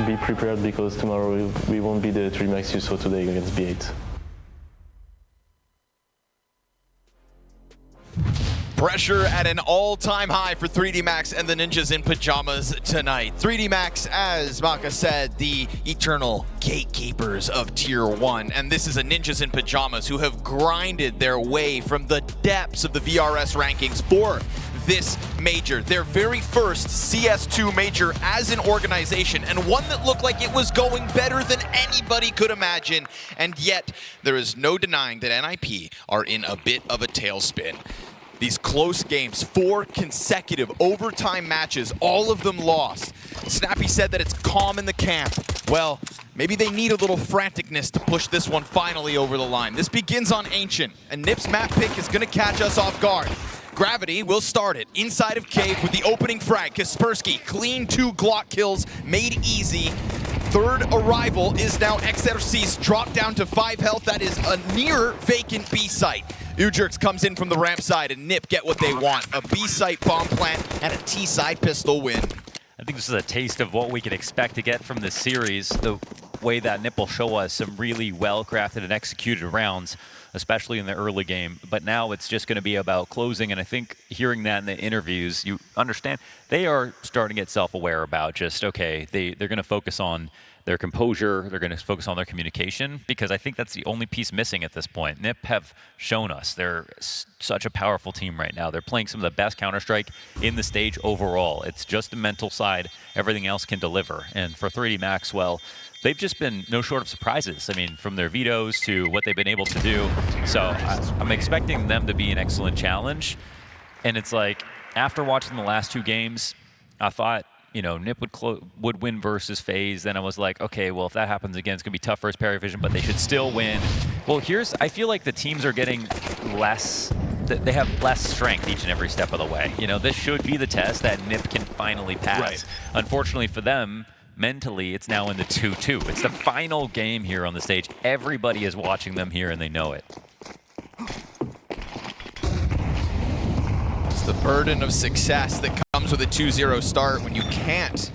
be prepared because tomorrow we won't be the 3 max you saw today against B8. Pressure at an all-time high for 3D Max and the Ninjas in pajamas tonight. 3D Max, as Maka said, the eternal gatekeepers of Tier 1. And this is a Ninjas in pajamas who have grinded their way from the depths of the VRS rankings for this major. Their very first CS2 major as an organization, and one that looked like it was going better than anybody could imagine. And yet, there is no denying that NiP are in a bit of a tailspin. These close games, 4 consecutive overtime matches, all of them lost. Snappy said that it's calm in the camp. Well, maybe they need a little franticness to push this one finally over the line. This begins on Ancient, and NiP's map pick is gonna catch us off guard. Gravity will start it inside of Cave with the opening frag. Kaspersky, clean 2 Glock kills, made easy. Third arrival is now XRC's dropped down to 5 health. That is a near vacant B site. Ujurx comes in from the ramp side and NiP get what they want. A B site bomb plant and a T side pistol win. I think this is a taste of what we can expect to get from this series. The way that NiP will show us some really well-crafted and executed rounds, especially in the early game. But now it's just going to be about closing, and I think hearing that in the interviews, you understand they are starting to get self-aware about just, okay, they're going to focus on their composure, they're going to focus on their communication, because I think that's the only piece missing at this point. NiP have shown us they're such a powerful team right now. They're playing some of the best Counter-Strike in the stage overall. It's just the mental side. Everything else can deliver. And for 3D Max, well, they've just been no short of surprises. I mean, from their vetoes to what they've been able to do. So I'm expecting them to be an excellent challenge. And it's like, after watching the last 2 games, I thought, you know, NiP would win versus FaZe. Then I was like, okay, well, if that happens again, it's going to be tough versus Paravision, but they should still win. Well, I feel like the teams are getting less, they have less strength each and every step of the way. You know, this should be the test that NiP can finally pass. Right. Unfortunately for them, mentally, it's now in the 2-2. It's the final game here on the stage. Everybody is watching them here, and they know it. It's the burden of success that comes with a 2-0 start when you can't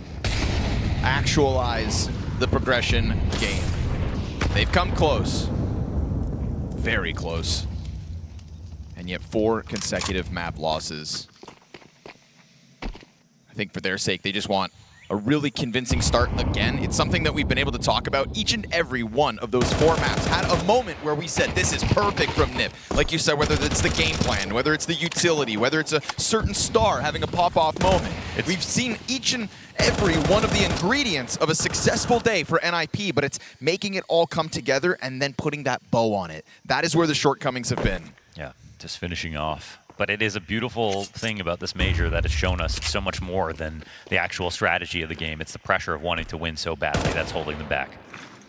actualize the progression game. They've come close. Very close. And yet 4 consecutive map losses. I think for their sake, they just want a really convincing start again. It's something that we've been able to talk about. Each and every one of those 4 maps had a moment where we said, this is perfect from NiP. Like you said, whether it's the game plan, whether it's the utility, whether it's a certain star having a pop-off moment. We've seen each and every one of the ingredients of a successful day for NiP, but it's making it all come together and then putting that bow on it. That is where the shortcomings have been. Yeah, just finishing off. But it is a beautiful thing about this major that has shown us so much more than the actual strategy of the game. It's the pressure of wanting to win so badly that's holding them back.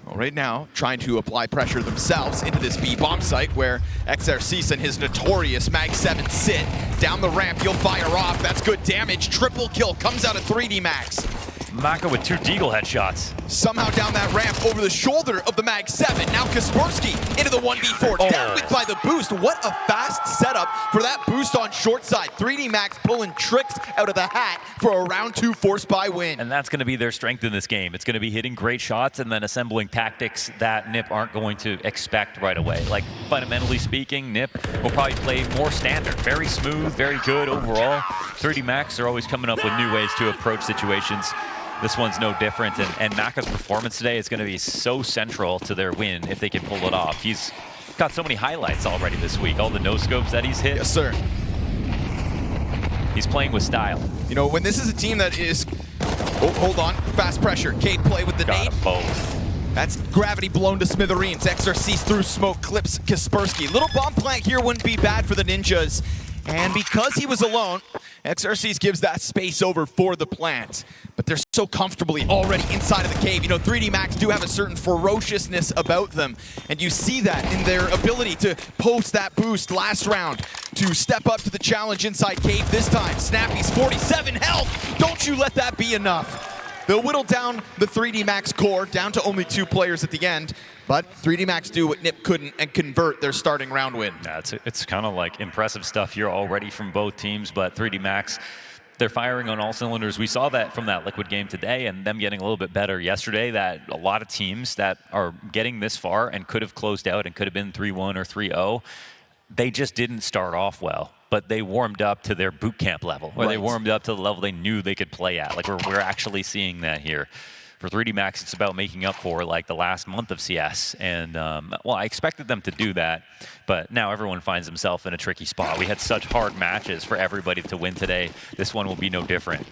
Well, right now, trying to apply pressure themselves into this B-bomb site where XRC and his notorious Mag 7 sit. Down the ramp, he'll fire off. That's good damage. Triple kill comes out of 3D Max. Maka with 2 Deagle headshots. Somehow down that ramp over the shoulder of the Mag 7. Now Kaspersky into the 1v4. Down with by the boost. What a fast setup for that boost on short side. 3D Max pulling tricks out of the hat for a round 2 force buy win. And that's going to be their strength in this game. It's going to be hitting great shots and then assembling tactics that NiP aren't going to expect right away. Like, fundamentally speaking, NiP will probably play more standard. Very smooth, very good overall. 3D Max are always coming up with new ways to approach situations. This one's no different, and Maka's performance today is going to be so central to their win if they can pull it off. He's got so many highlights already this week, all the no-scopes that he's hit. Yes, sir. He's playing with style. You know, when this is a team that is... Oh, hold on. Fast pressure. Cade play with the nade. Both. That's Gravity blown to smithereens. XRC through smoke, clips Kaspersky. Little bomb plant here wouldn't be bad for the Ninjas. And because he was alone, XRC gives that space over for the plant. But they're so comfortably already inside of the cave. You know, 3D Max do have a certain ferociousness about them. And you see that in their ability to post that boost last round, to step up to the challenge inside cave this time. Snappy's 47 health. Don't you let that be enough. They'll whittle down the 3D Max core down to only 2 players at the end. But 3D Max do what NiP couldn't and convert their starting round win. Yeah, it's kind of like impressive stuff here already from both teams, but 3D Max, they're firing on all cylinders. We saw that from that Liquid game today and them getting a little bit better yesterday, that a lot of teams that are getting this far and could have closed out and could have been 3-1 or 3-0, they just didn't start off well. But they warmed up to their boot camp level, or they warmed up to the level they knew they could play at. Like we're actually seeing that here. For 3D Max, it's about making up for like the last month of CS. And well, I expected them to do that, but now everyone finds himself in a tricky spot. We had such hard matches for everybody to win today. This one will be no different.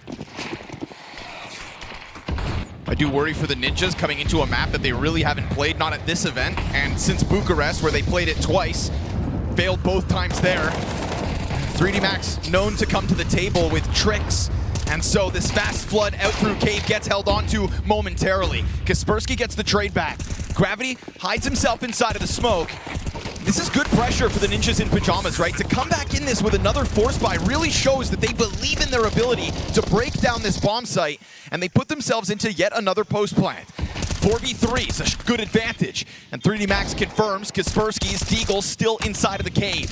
I do worry for the Ninjas coming into a map that they really haven't played, not at this event. And since Bucharest, where they played it twice, failed both times there. 3D Max known to come to the table with tricks. And so this fast flood out through cave gets held onto momentarily. Kaspersky gets the trade back. Gravity hides himself inside of the smoke. This is good pressure for the Ninjas in pajamas, right? To come back in this with another force buy really shows that they believe in their ability to break down this bomb site, and they put themselves into yet another post plant. 4v3 is a good advantage, and 3D Max confirms Kaspersky's Deagle still inside of the cave.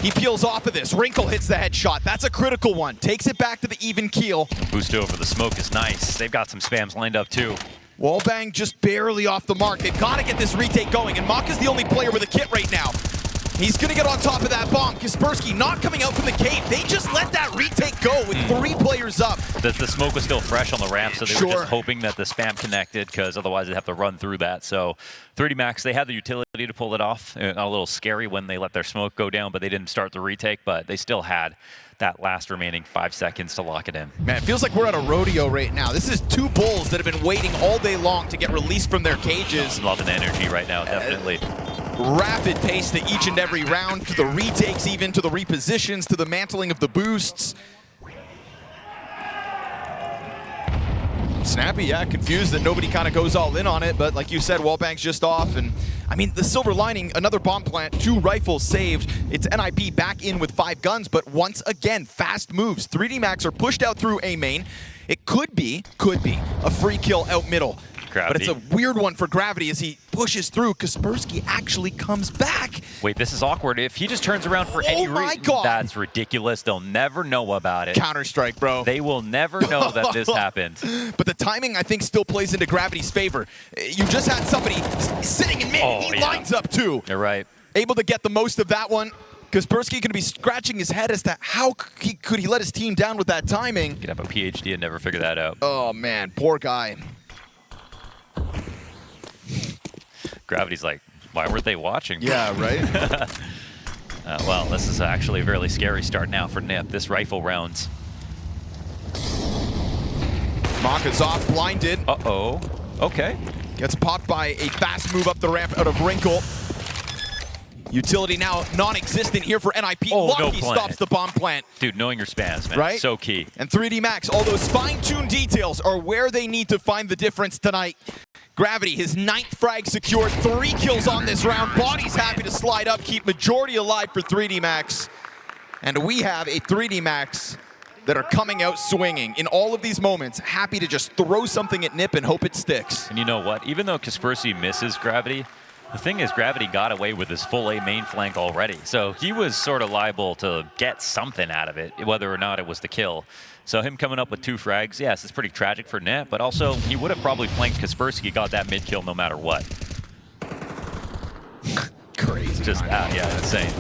He peels off of this. Wrinkle hits the headshot. That's a critical one. Takes it back to the even keel. Boost over the smoke is nice. They've got some spams lined up too. Wallbang just barely off the mark. They've got to get this retake going, and Maka's the only player with a kit right now. He's going to get on top of that bomb. Kaspersky not coming out from the cave. They just let that retake go with 3 players up. The smoke was still fresh on the ramp, so they were just hoping that the spam connected, because otherwise they'd have to run through that. So 3D Max, they had the utility to pull it off. A little scary when they let their smoke go down, but they didn't start the retake, but they still had that last remaining 5 seconds to lock it in. Man, it feels like we're at a rodeo right now. This is 2 bulls that have been waiting all day long to get released from their cages. Loving energy right now, definitely. Rapid pace to each and every round, to the retakes even, to the repositions, to the mantling of the boosts. Snappy, yeah, confused that nobody kind of goes all in on it, but like you said, Wallbang's just off, and I mean, the silver lining, another bomb plant, 2 rifles saved. It's NiP back in with 5 guns, but once again, fast moves. 3D Max are pushed out through A main. It could be a free kill out middle. Gravity. But it's a weird one for Gravity as he pushes through. Kaspersky actually comes back. Wait, this is awkward. If he just turns around for any reason, that's ridiculous. They'll never know about it. Counter-Strike, bro. They will never know that this happened. But the timing, I think, still plays into Gravity's favor. You just had somebody sitting in mid. He lines up, too. You're right. Able to get the most of that one. Kaspersky going to be scratching his head as to how could he let his team down with that timing. Could have a PhD and never figure that out. Oh, man. Poor guy. Gravity's like, why weren't they watching? Yeah, right? Well, this is actually a really scary start now for NiP, this rifle round. Maka's off, blinded. Uh-oh. Okay. Gets popped by a fast move up the ramp out of Wrinkle. Utility now non-existent here for NiP. Lucky stops the bomb plant. Dude, knowing your spans, man, right? So key. And 3D Max, all those fine-tuned details are where they need to find the difference tonight. Gravity, his 9th frag secured, 3 kills on this round. Body's happy to slide up, keep majority alive for 3D Max. And we have a 3D Max that are coming out swinging in all of these moments, happy to just throw something at NiP and hope it sticks. And you know what? Even though Kaspersky misses Gravity, the thing is, Gravity got away with his full A main flank already. So he was sort of liable to get something out of it, whether or not it was the kill. So him coming up with 2 frags, yes, it's pretty tragic for NiP, but also he would have probably flanked Kaspersky, got that mid kill no matter what. Crazy. Just, yeah, insane.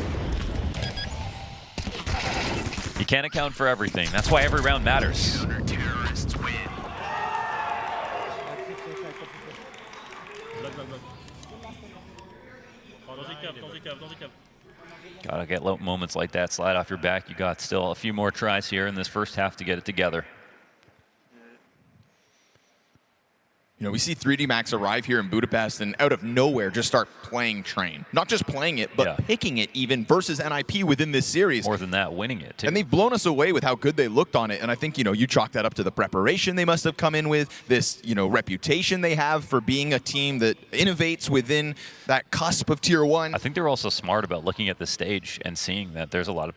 You can't account for everything. That's why every round matters. Counter-terrorists win. Gotta get moments like that slide off your back. You got still a few more tries here in this first half to get it together. You know, we see 3D Max arrive here in Budapest and out of nowhere just start playing Train. Not just playing it, but picking it even versus NiP within this series. More than that, winning it, too. And they've blown us away with how good they looked on it. And I think, you know, you chalk that up to the preparation they must have come in with, this, you know, reputation they have for being a team that innovates within that cusp of Tier 1. I think they're also smart about looking at the stage and seeing that there's a lot of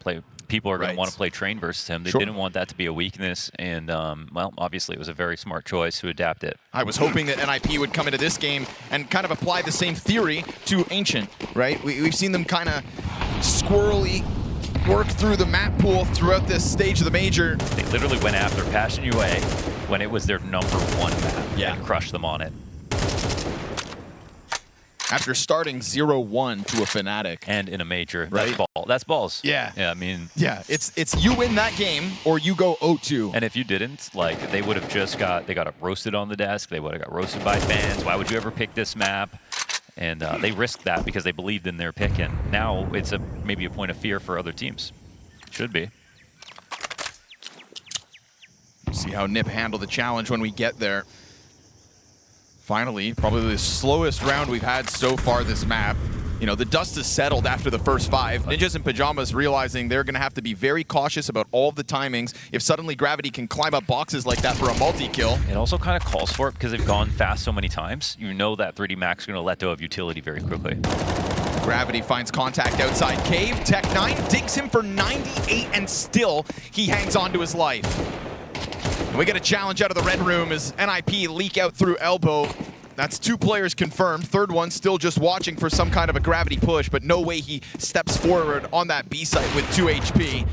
people are going to want to play Train versus him. They didn't want that to be a weakness, and, well, obviously it was a very smart choice to adapt it. I was hoping that NiP would come into this game and kind of apply the same theory to Ancient, right? We've seen them kind of squirrely work through the map pool throughout this stage of the major. They literally went after Passion UA when it was their #1 map and crushed them on it. After starting 0-1 to a Fnatic. And in a major, right? That's balls. Yeah. Yeah, I mean. Yeah, it's you win that game or you go 0-2. And if you didn't, like, they would have just got roasted on the desk. They would have got roasted by fans. Why would you ever pick this map? And they risked that because they believed in their pick. And now it's maybe a point of fear for other teams. Should be. See how NiP handle the challenge when we get there. Finally, probably the slowest round we've had so far this map. You know, the dust has settled after the first 5. Ninjas in Pajamas realizing they're going to have to be very cautious about all of the timings if suddenly Gravity can climb up boxes like that for a multi-kill. It also kind of calls for it because they've gone fast so many times. You know that 3D Max is going to let go of utility very quickly. Gravity finds contact outside cave. Tech9 digs him for 98 and still he hangs on to his life. And we get a challenge out of the red room as NiP leak out through elbow. That's 2 players confirmed. Third one still just watching for some kind of a Gravity push, but no way he steps forward on that B site with 2 HP.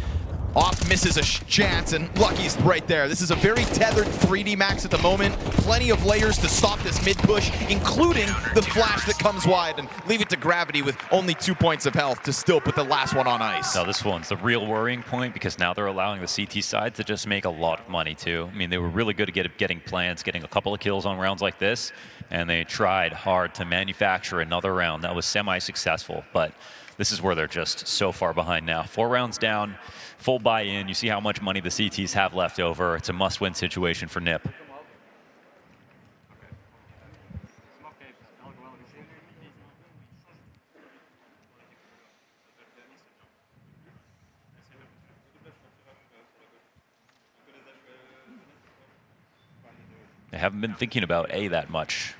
Off misses a chance, and Lucky's right there. This is a very tethered 3D Max at the moment. Plenty of layers to stop this mid push, including the flash that comes wide, and leave it to Gravity with only 2 points of health to still put the last one on ice. Now this one's the real worrying point because now they're allowing the CT side to just make a lot of money too. I mean, they were really good at getting plans, getting a couple of kills on rounds like this, and they tried hard to manufacture another round that was semi-successful, but this is where they're just so far behind now. 4 rounds down, full buy-in. You see how much money the CTs have left over. It's a must-win situation for NiP. They haven't been thinking about A that much.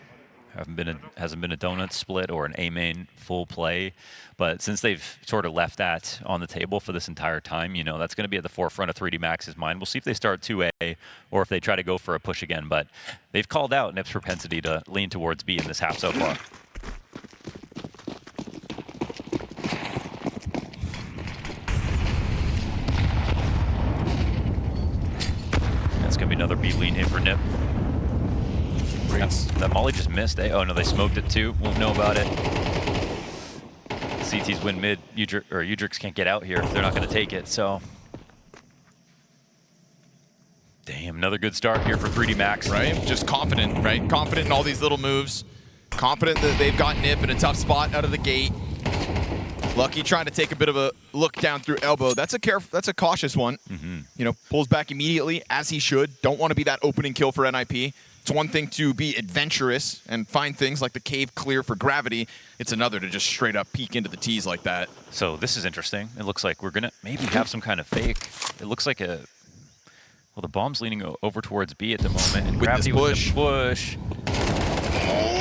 Hasn't been a donut split or an A main full play, but since they've sort of left that on the table for this entire time, you know, that's going to be at the forefront of 3D Max's mind. We'll see if they start 2A or if they try to go for a push again, but they've called out NiP's propensity to lean towards B in this half so far. That's going to be another B lean hit for NiP. That Molly just missed. Oh no, they smoked it too. Won't know about it. CTs win mid. Udrix can't get out here if they're not going to take it. So, damn, another good start here for 3D Max. Right, just confident, right? Confident in all these little moves. Confident that they've got NiP in a tough spot out of the gate. Lucky trying to take a bit of a look down through elbow. That's a cautious one. You know, pulls back immediately as he should. Don't want to be that opening kill for NiP. It's one thing to be adventurous and find things like the cave clear for Gravity. It's another to just straight up peek into the T's like that. So this is interesting. It looks like we're going to maybe have some kind of fake. It looks like well, the bomb's leaning over towards B at the moment. And with Gravity this push. With the push.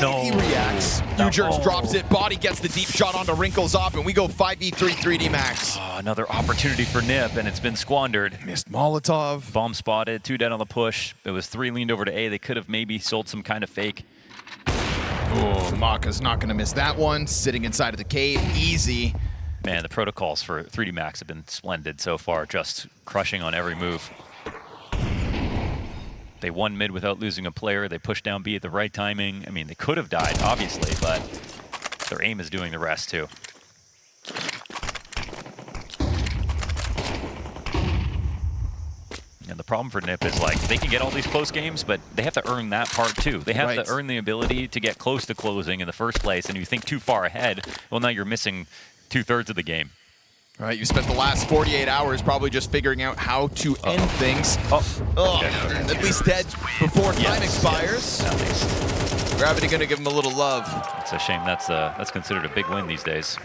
No. He reacts. Udrix drops it. Body gets the deep shot onto Wrinkles up, and we go 5v3 3D Max. Oh, another opportunity for NiP, and it's been squandered. Missed Molotov. Bomb spotted, 2 dead on the push. It was 3 leaned over to A. They could have maybe sold some kind of fake. Oh, Maka's not going to miss that one. Sitting inside of the cave, easy. Man, the protocols for 3D Max have been splendid so far, just crushing on every move. They won mid without losing a player. They pushed down B at the right timing. I mean, they could have died, obviously, but their aim is doing the rest, too. And the problem for NiP is, like, they can get all these close games, but they have to earn that part, too. They have to earn the ability to get close to closing in the first place, and you think too far ahead, well, now you're missing 2/3 of the game. All right, you spent the last 48 hours probably just figuring out how to end things. Okay. At least dead before time expires. At least. Gravity gonna give him a little love. It's a shame. That's considered a big win these days.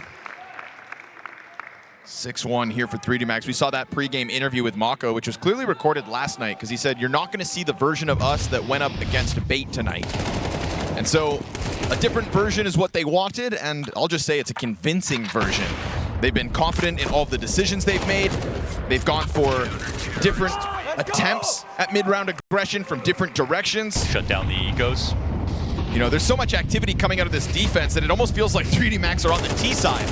6-1 here for 3D Max. We saw that pregame interview with Mako, which was clearly recorded last night, because he said, you're not gonna see the version of us that went up against Bait tonight. And so, a different version is what they wanted, and I'll just say it's a convincing version. They've been confident in all of the decisions they've made. They've gone for different attempts at mid-round aggression from different directions. Shut down the egos. You know, there's so much activity coming out of this defense that it almost feels like 3D Max are on the T side.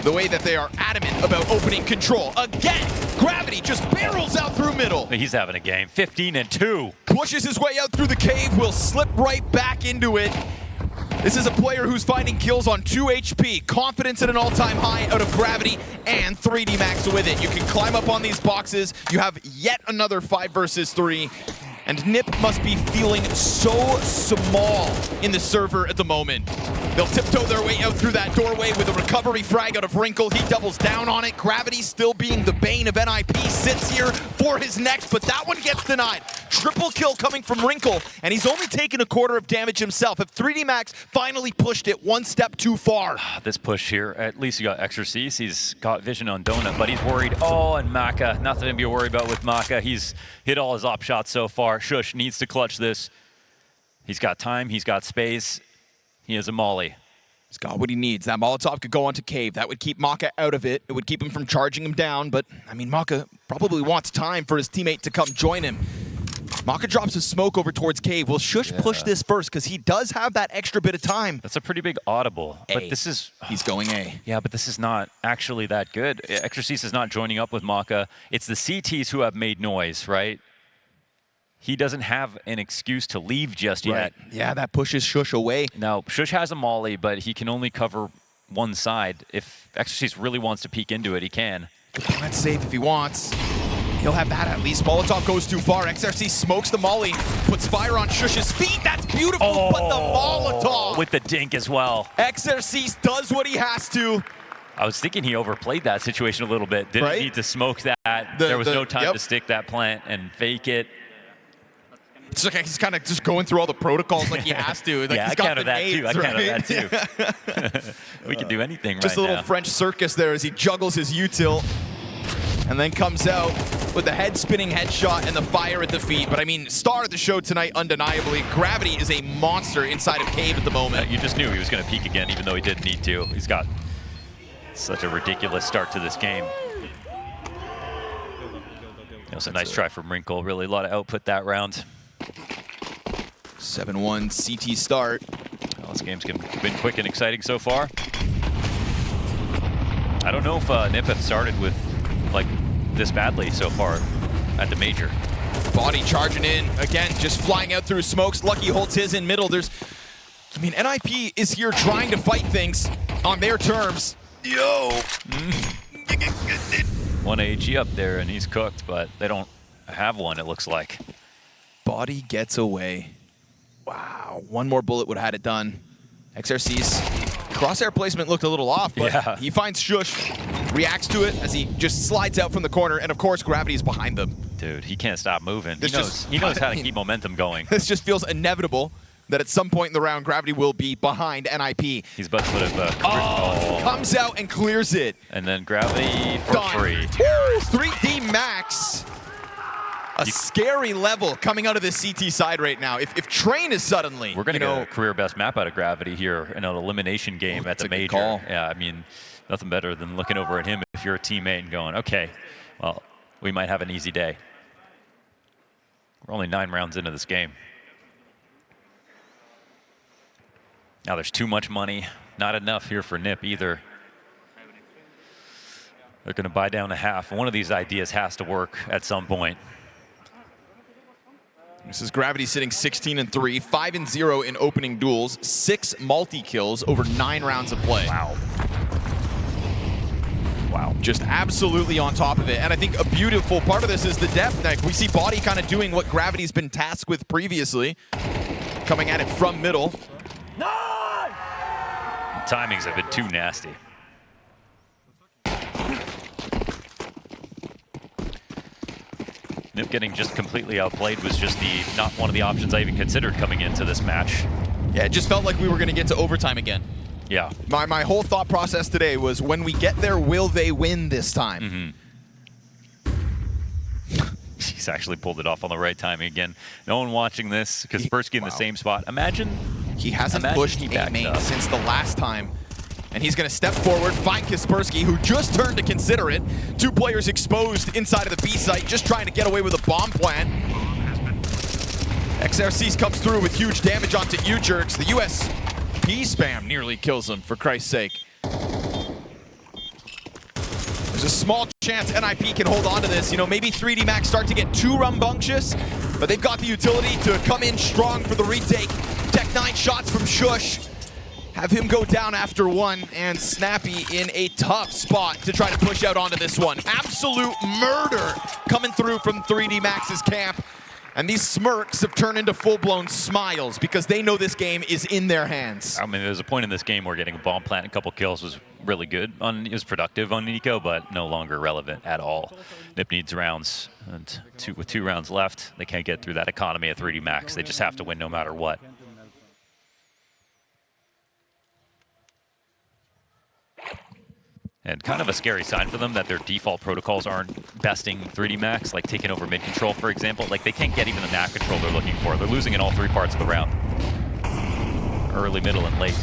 the way that they are adamant about opening control. Again, Gravity just barrels out through middle. He's having a game. 15-2. Pushes his way out through the cave, will slip right back into it. This is a player who's finding kills on 2 HP. Confidence at an all-time high out of Gravity, and 3D Max with it. You can climb up on these boxes. You have yet another 5 versus 3. And NiP must be feeling so small in the server at the moment. They'll tiptoe their way out through that doorway with a recovery frag out of Wrinkle. He doubles down on it. Gravity, still being the bane of NiP, sits here for his next, but that one gets denied. Triple kill coming from Wrinkle, and he's only taken a quarter of damage himself. If 3D Max finally pushed it one step too far. This push here, at least he got Exorcise. He's got vision on Donut, but he's worried. Oh, and Maka, nothing to be worried about with Maka. He's hit all his op shots so far. Shush needs to clutch this. He's got time, he's got space. He has a molly. He's got what he needs. That Molotov could go onto Cave. That would keep Maka out of it. It would keep him from charging him down, but, I mean, Maka probably wants time for his teammate to come join him. Maka drops his smoke over towards Cave. Will Shush push this first? Because he does have that extra bit of time. That's a pretty big audible. A. But this is... He's going A. Yeah, but this is not actually that good. Exorcise is not joining up with Maka. It's the CTs who have made noise, right? He doesn't have an excuse to leave just yet. Yeah, that pushes Shush away. Now, Shush has a molly, but he can only cover one side. If Exorcise really wants to peek into it, he can. That's safe if he wants. He'll have that at least. Molotov goes too far. XRC smokes the molly, puts fire on Shush's feet. That's beautiful, but the Molotov. With the dink as well. XRC does what he has to. I was thinking he overplayed that situation a little bit. Didn't need to smoke that. There was no time to stick that plant and fake it. It's like he's kind of just going through all the protrols like he has to. Like yeah, he's got the nades, I counted that too. We can do anything just right now. Just a little French circus there as he juggles his util and then comes out with the head-spinning headshot and the fire at the feet. But I mean, star of the show tonight, undeniably. Gravity is a monster inside of Cave at the moment. You just knew he was going to peak again, even though he didn't need to. He's got such a ridiculous start to this game. It was a nice try from Wrinkle. Really a lot of output that round. 7-1 CT start. Well, this game's been quick and exciting so far. I don't know if NiP have started with like this badly so far at the Major. Body charging in again, just flying out through smokes. Lucky holds his in middle. I mean, NiP is here trying to fight things on their terms. Yo. 1 AG up there and he's cooked, but they don't have one, it looks like. Body gets away. Wow, one more bullet would have had it done. XRC's crosshair placement looked a little off, but he finds Shush, reacts to it as he just slides out from the corner, and of course Gravity is behind them. Dude, he can't stop moving. He knows how to keep momentum going. This just feels inevitable that at some point in the round, Gravity will be behind NiP. He's about to put a comes out and clears it. And then Gravity for free. Woo! 3D Max. A scary level coming out of this CT side right now. If Train is suddenly... We're going to get a career best map out of Gravity here in an elimination game at the Major. Call. Yeah, I mean, nothing better than looking over at him if you're a teammate and going, okay, well, we might have an easy day. We're only 9 rounds into this game. Now there's too much money. Not enough here for NiP either. They're going to buy down to half. One of these ideas has to work at some point. This is Gravity sitting 16-3, 5-0 in opening duels, 6 multi-kills over 9 rounds of play. Wow. Wow, just absolutely on top of it. And I think a beautiful part of this is the depth. Like, we see Body kind of doing what Gravity's been tasked with previously, coming at it from middle. The timings have been too nasty. NiP getting just completely outplayed was just not one of the options I even considered coming into this match. Yeah, it just felt like we were going to get to overtime again. Yeah. My whole thought process today was, when we get there, will they win this time? He's actually pulled it off on the right timing again. No one watching this. Kaspersky in the same spot. Imagine he hasn't pushed a main since the last time. And he's going to step forward, find Kaspersky, who just turned to consider it. 2 players exposed inside of the B site, just trying to get away with a bomb plant. XRCs comes through with huge damage onto U-Jerks. The USP spam nearly kills him, for Christ's sake. small chance NiP can hold on to this. You know, maybe 3D Max start to get too rambunctious, but they've got the utility to come in strong for the retake. Tech 9 shots from Shush. Have him go down after one, and Snappy in a tough spot to try to push out onto this one. Absolute murder coming through from 3D Max's camp. And these smirks have turned into full-blown smiles because they know this game is in their hands. I mean, there's a point in this game where getting a bomb plant and a couple kills was really good. It was productive on Nico, but no longer relevant at all. NiP needs rounds, and with 2 rounds left, they can't get through that economy at 3D Max. They just have to win no matter what. And kind of a scary sign for them that their default protocols aren't besting 3D Max, like taking over mid control, for example. Like, they can't get even the nap control they're looking for. They're losing in all 3 parts of the round. Early, middle, and late.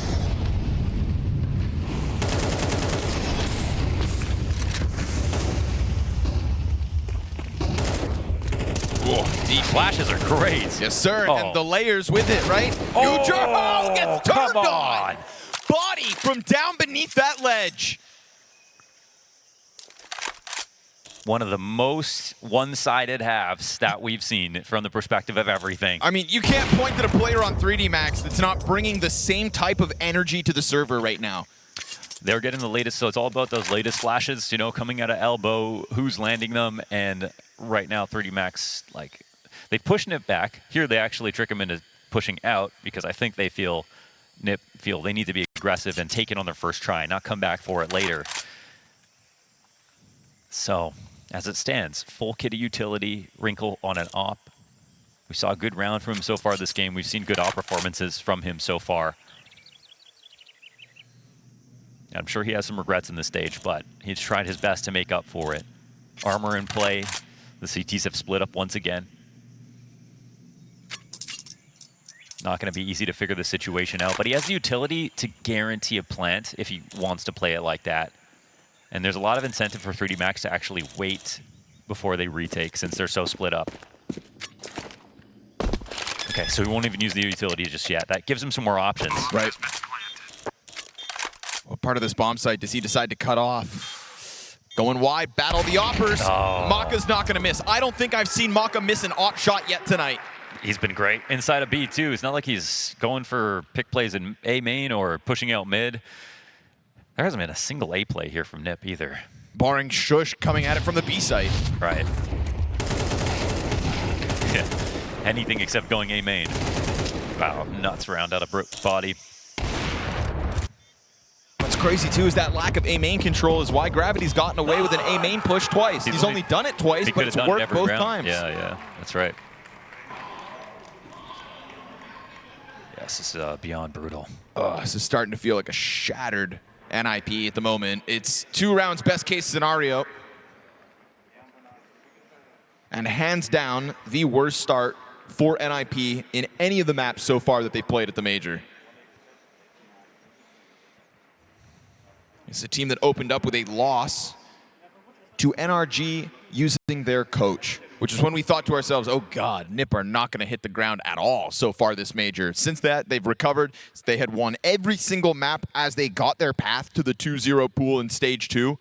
Whoa, deep flashes are great. Yes, sir, Oh. and the layers with it, right? Oh, Ujo gets turned come on. Body from down beneath that ledge. One of the most one-sided halves that we've seen from the perspective of everything. I mean, you can't point to the player on 3D Max that's not bringing the same type of energy to the server right now. They're getting the latest, so it's all about those latest flashes, you know, coming out of elbow, who's landing them, and right now 3D Max, like, they're pushing it back. Here they actually trick him into pushing out because I think they feel, NiP feel they need to be aggressive and take it on their first try, not come back for it later. So, as it stands, full kit of utility, Wrinkle on an op. We saw a good round from him so far this game. We've seen good op performances from him so far. I'm sure he has some regrets in this stage, but he's tried his best to make up for it. Armor in play. The CTs have split up once again. Not going to be easy to figure the situation out, but he has the utility to guarantee a plant if he wants to play it like that. And there's a lot of incentive for 3D Max to actually wait before they retake since they're so split up. Okay, so he won't even use the utility just yet. That gives him some more options. Right. What part of this bomb site does he decide to cut off? Going wide, battle the oppers. Oh. Maka's not going to miss. I don't think I've seen Maka miss an op shot yet tonight. He's been great inside of B too. It's not like he's going for pick plays in A main or pushing out mid. There hasn't been a single A play here from NiP either. Barring Shush coming at it from the B site. Right. Yeah. Anything except going A main. Wow, nuts round out of body. What's crazy too is that lack of A main control is why Gravity's gotten away with an A main push twice. He's only done it twice, but it's worked both times. Yeah, that's right. Yes, this is beyond brutal. This is starting to feel like a shattered NiP at the moment. It's 2 rounds best case scenario. And hands down, the worst start for NiP in any of the maps so far that they've played at the Major. It's a team that opened up with a loss to NRG using their coach, which is when we thought to ourselves, oh God, NiP are not going to hit the ground at all so far this Major. Since that, they've recovered. They had won every single map as they got their path to the 2-0 pool in Stage 2.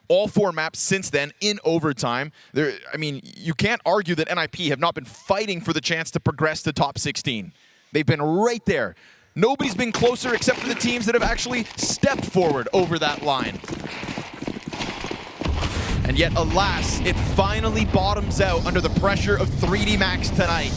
All 4 maps since then in overtime. I mean, you can't argue that NiP have not been fighting for the chance to progress to top 16. They've been right there. Nobody's been closer except for the teams that have actually stepped forward over that line. And yet, alas, it finally bottoms out under the pressure of 3D Max tonight.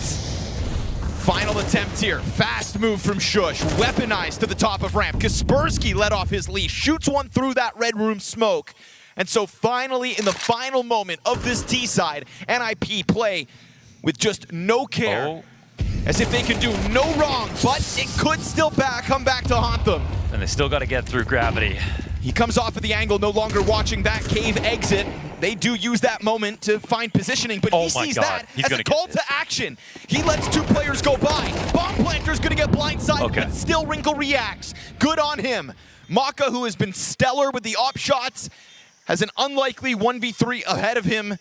Final attempt here. Fast move from Shush. Weaponized to the top of ramp. Kaspersky let off his leash. Shoots one through that red room smoke. And so finally, in the final moment of this T-side, NiP play with just no care. Oh. As if they could do no wrong, but it could still come back to haunt them. And they still got to get through Gravity. He comes off of the angle, no longer watching that cave exit. They do use that moment to find positioning, but he sees that as a call to action. He lets 2 players go by. Bomb Planter's gonna get blindsided, but still Wrinkle reacts. Good on him. Maka, who has been stellar with the op shots, has an unlikely 1v3 ahead of him.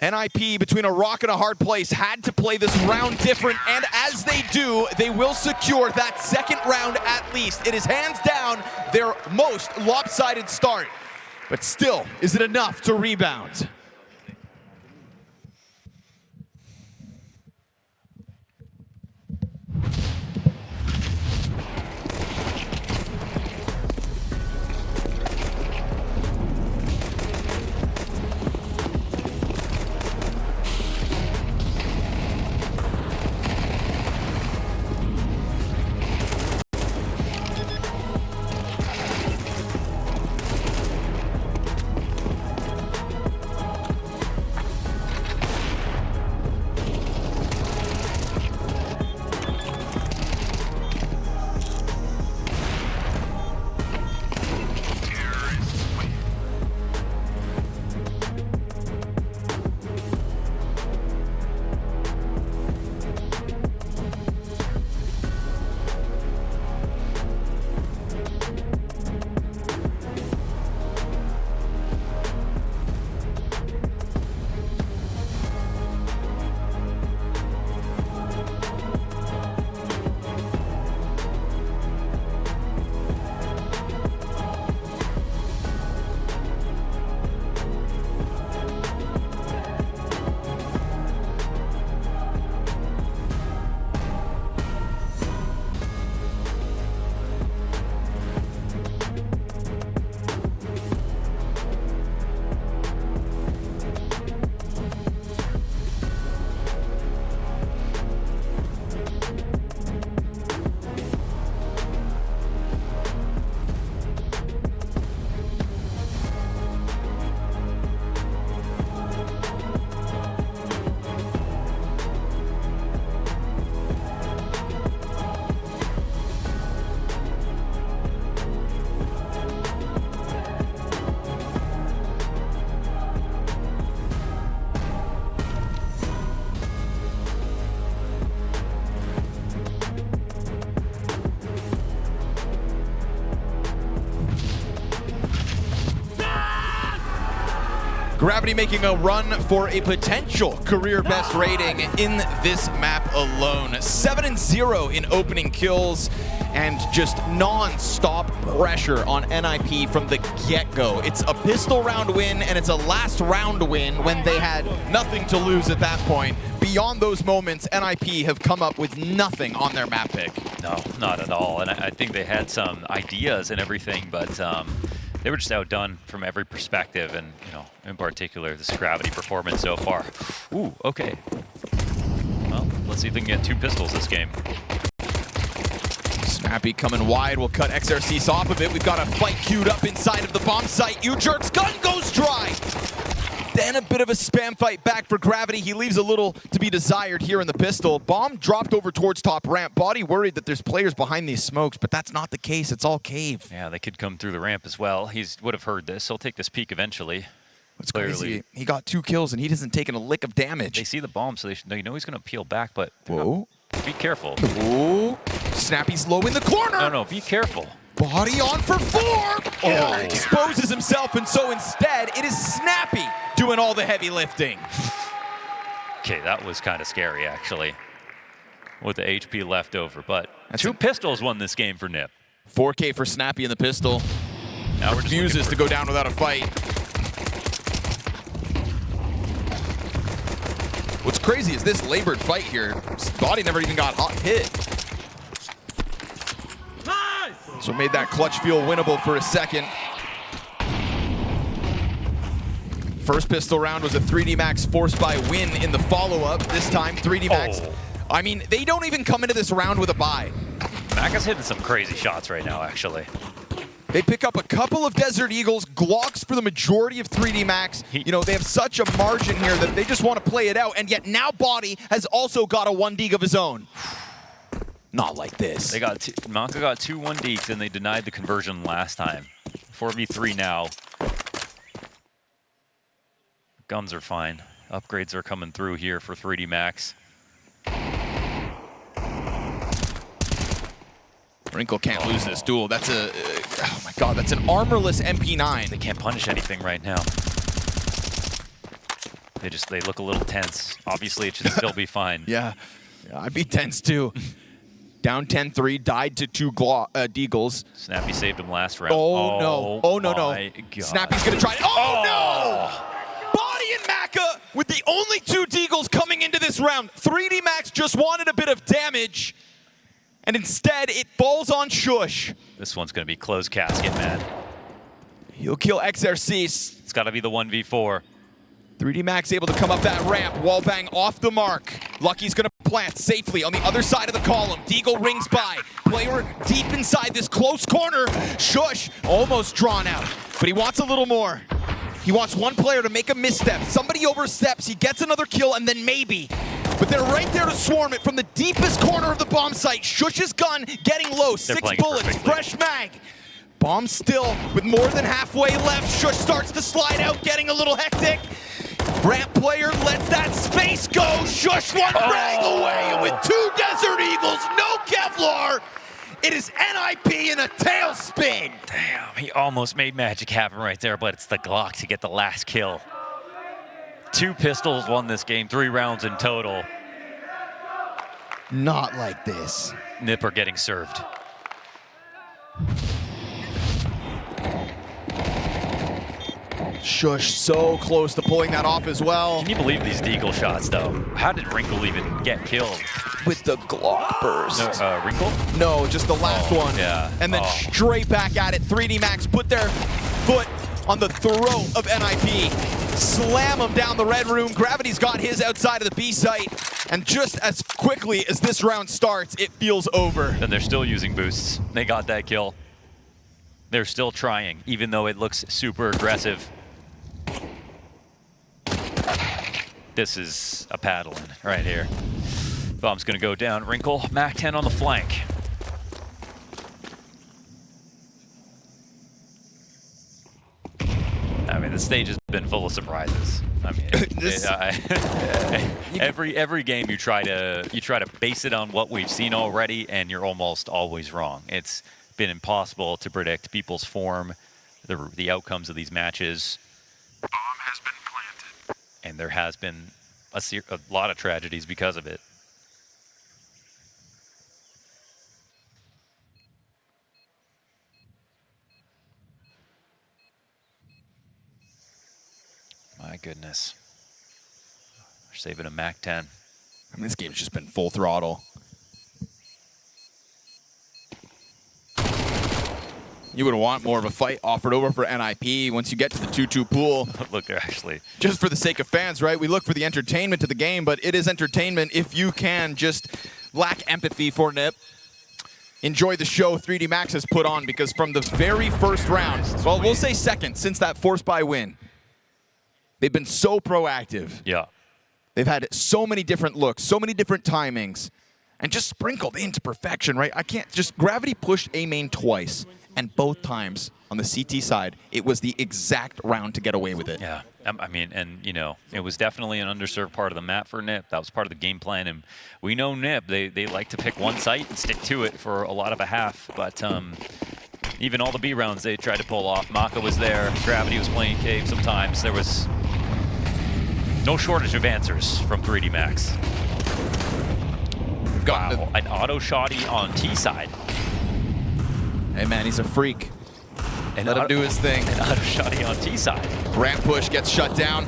NiP, between a rock and a hard place, had to play this round different, and as they do, they will secure that second round at least. It is hands down their most lopsided start. But still, is it enough to rebound? Gravity making a run for a potential career best rating in this map alone. 7-0 in opening kills and just non-stop pressure on NiP from the get-go. It's a pistol round win and it's a last round win when they had nothing to lose at that point. Beyond those moments, NiP have come up with nothing on their map pick. No, not at all. And I think they had some ideas and everything, but they were just outdone from every perspective, and in particular, this Gravity performance so far. Ooh, okay. Well, let's see if they can get 2 pistols this game. Snappy coming wide, will cut XRC's off of it. We've got a fight queued up inside of the bomb site. Ujerk's gun goes dry. Then a bit of a spam fight back for Gravity. He leaves a little to be desired here in the pistol. Bomb dropped over towards top ramp. Body worried that there's players behind these smokes, but that's not the case. It's all cave. Yeah, they could come through the ramp as well. He would have heard this. He'll take this peek eventually. What's crazy, he got 2 kills and he hasn't taken a lick of damage. They see the bomb, so they know he's going to peel back, but whoa, be careful. Whoa, Snappy's low in the corner. No, be careful. Body on for 4. Oh, exposes himself, and so instead, it is Snappy doing all the heavy lifting. Okay, that was kind of scary, actually, with the HP left over. But 2 pistols won this game for NiP. 4K for Snappy in the pistol. Now we're just refuses to go down without a fight. What's crazy is this labored fight here. Body never even got hit. So made that clutch feel winnable for a second. First pistol round was a 3D Max forced by win in the follow-up. This time, 3D Max. Oh. I mean, they don't even come into this round with a bye. Mac is hitting some crazy shots right now, actually. They pick up a couple of Desert Eagles, Glocks for the majority of 3D Max. They have such a margin here that they just want to play it out, and yet now Body has also got a 1-deeg of his own. Not like this. They got Maka got 2 1-deeks and they denied the conversion last time. 4v3 now. Guns are fine. Upgrades are coming through here for 3D Max. Wrinkle can't lose this duel. That's oh my god, that's an armorless MP9. They can't punish anything right now. They look a little tense. Obviously, it should still be fine. Yeah, I'd be tense too. Down 10-3, died to 2 Deagles. Snappy saved him last round. Oh, no. Oh, no. God. Snappy's going to try. Oh, no! Body and Maka with the only 2 Deagles coming into this round. 3D Max just wanted a bit of damage, and instead it falls on Shush. This one's going to be closed casket, man. He'll kill Exercise. It's got to be the 1v4. 3D Max able to come up that ramp. Wallbang off the mark. Lucky's going to plant safely on the other side of the column. Deagle rings by. Player deep inside this close corner. Shush almost drawn out, but he wants a little more. He wants one player to make a misstep. Somebody oversteps, he gets another kill, and then maybe. But they're right there to swarm it from the deepest corner of the bomb site. Shush's gun getting low. 6 bullets, fresh mag. Bomb still with more than halfway left. Shush starts to slide out, getting a little hectic. Ramp player lets that space go. Shush one frag away with 2 Desert Eagles, no Kevlar. It is NiP in a tailspin. Damn, he almost made magic happen right there, but it's the Glock to get the last kill. 2 pistols won this game, 3 rounds in total. Not like this. NiP are getting served. Shush so close to pulling that off as well. Can you believe these Deagle shots, though? How did Wrinkle even get killed? With the Glock burst. Wrinkle? No, just the last one. Yeah. And then straight back at it. 3D Max put their foot on the throat of NiP. Slam him down the red room. Gravity's got his outside of the B site. And just as quickly as this round starts, it feels over. And they're still using boosts. They got that kill. They're still trying, even though it looks super aggressive. This is a paddling right here. Bomb's gonna go down. Wrinkle, Mac 10 on the flank. I mean, the stage has been full of surprises. I mean, every game you try to base it on what we've seen already, and you're almost always wrong. It's been impossible to predict people's form, the outcomes of these matches. Bomb has been planted. And there has been a lot of tragedies because of it. My goodness. We're saving a Mac 10. I mean, this game's just been full throttle. You would want more of a fight offered over for NiP once you get to the 2-2 pool. Look, they're actually... Just for the sake of fans, right? We look for the entertainment to the game, but it is entertainment if you can just lack empathy for NiP. Enjoy the show 3D Max has put on, because from the very first round, well, we'll say second, since that force buy win, they've been so proactive. Yeah. They've had so many different looks, so many different timings, and just sprinkled into perfection, right? I can't just... Gravity pushed A main twice. And both times on the CT side, it was the exact round to get away with it. Yeah, I mean, and you know, it was definitely an underserved part of the map for NiP. That was part of the game plan, and we know NiP, they like to pick one site and stick to it for a lot of a half, but even all the B rounds they tried to pull off. Maka was there, Gravity was playing Cave sometimes. There was no shortage of answers from 3D Max. Wow, an auto shotty on T side. Hey man, he's a freak. And let him do his thing. An auto shotty on T side. Ramp push gets shut down.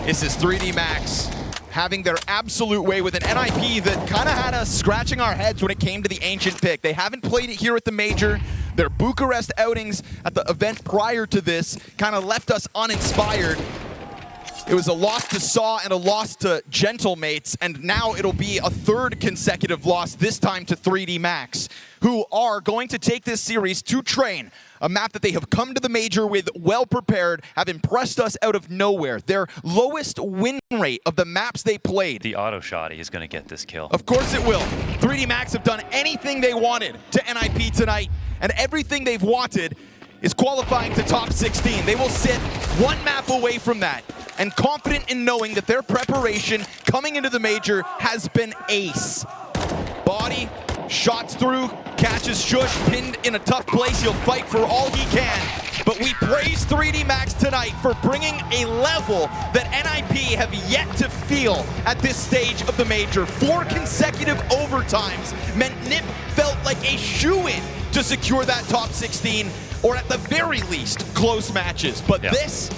This is 3D Max having their absolute way with an NiP that kind of had us scratching our heads when it came to the Ancient pick. They haven't played it here at the Major. Their Bucharest outings at the event prior to this kind of left us uninspired. It was a loss to Saw and a loss to Gentlemates, and now it'll be a 3rd consecutive loss, this time to 3D Max, who are going to take this series to Train, a map that they have come to the Major with well prepared, have impressed us out of nowhere. Their lowest win rate of the maps they played. The auto shotty is going to get this kill. Of course it will. 3D Max have done anything they wanted to NiP tonight, and everything they've wanted is qualifying to top 16. They will sit one map away from that, and confident in knowing that their preparation coming into the Major has been ace. Body, Shots through, catches Shush, pinned in a tough place. He'll fight for all he can. But we praise 3D Max tonight for bringing a level that NiP have yet to feel at this stage of the Major. 4 consecutive overtimes meant NiP felt like a shoo-in to secure that top 16, or at the very least, close matches. But this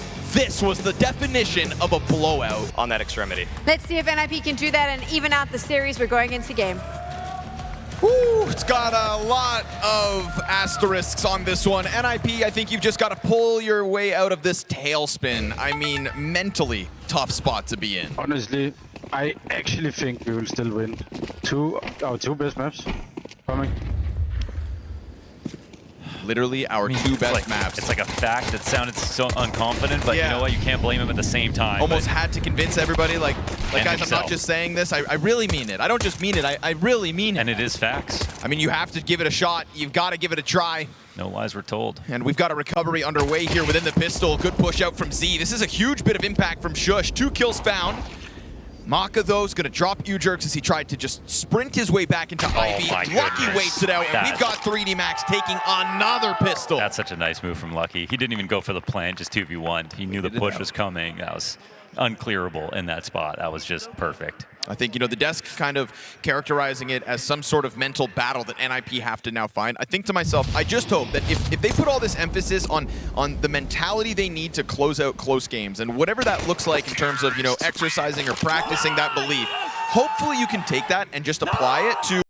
was the definition of a blowout. On that extremity. Let's see if NiP can do that and even out the series. We're going into game. Woo, it's got a lot of asterisks on this one. NiP, I think you've just got to pull your way out of this tailspin. I mean, mentally tough spot to be in. Honestly, I actually think we will still win. Our two best maps coming. Literally our 2 best maps. It's like a fact that sounded so unconfident, but you know what? You can't blame him at the same time. Almost had to convince everybody, like guys, I'm not just saying this. I really mean it. I don't just mean it. I really mean it. And it is facts. I mean, you have to give it a shot. You've got to give it a try. No lies were told. And we've got a recovery underway here within the pistol. Good push out from Z. This is a huge bit of impact from Shush. 2 kills found. Maka, though, is going to drop U-Jerks as he tried to just sprint his way back into Ivy. Lucky waits it out, and we've got 3D Max taking another pistol. That's such a nice move from Lucky. He didn't even go for the plant, just 2v1. He knew the push was coming. That was unclearable in that spot. That was just perfect. I think, you know, the desk kind of characterizing it as some sort of mental battle that NiP have to now find. I think to myself, I just hope that if they put all this emphasis on the mentality they need to close out close games, and whatever that looks like in terms of, you know, exercising or practicing that belief, hopefully you can take that and just apply it to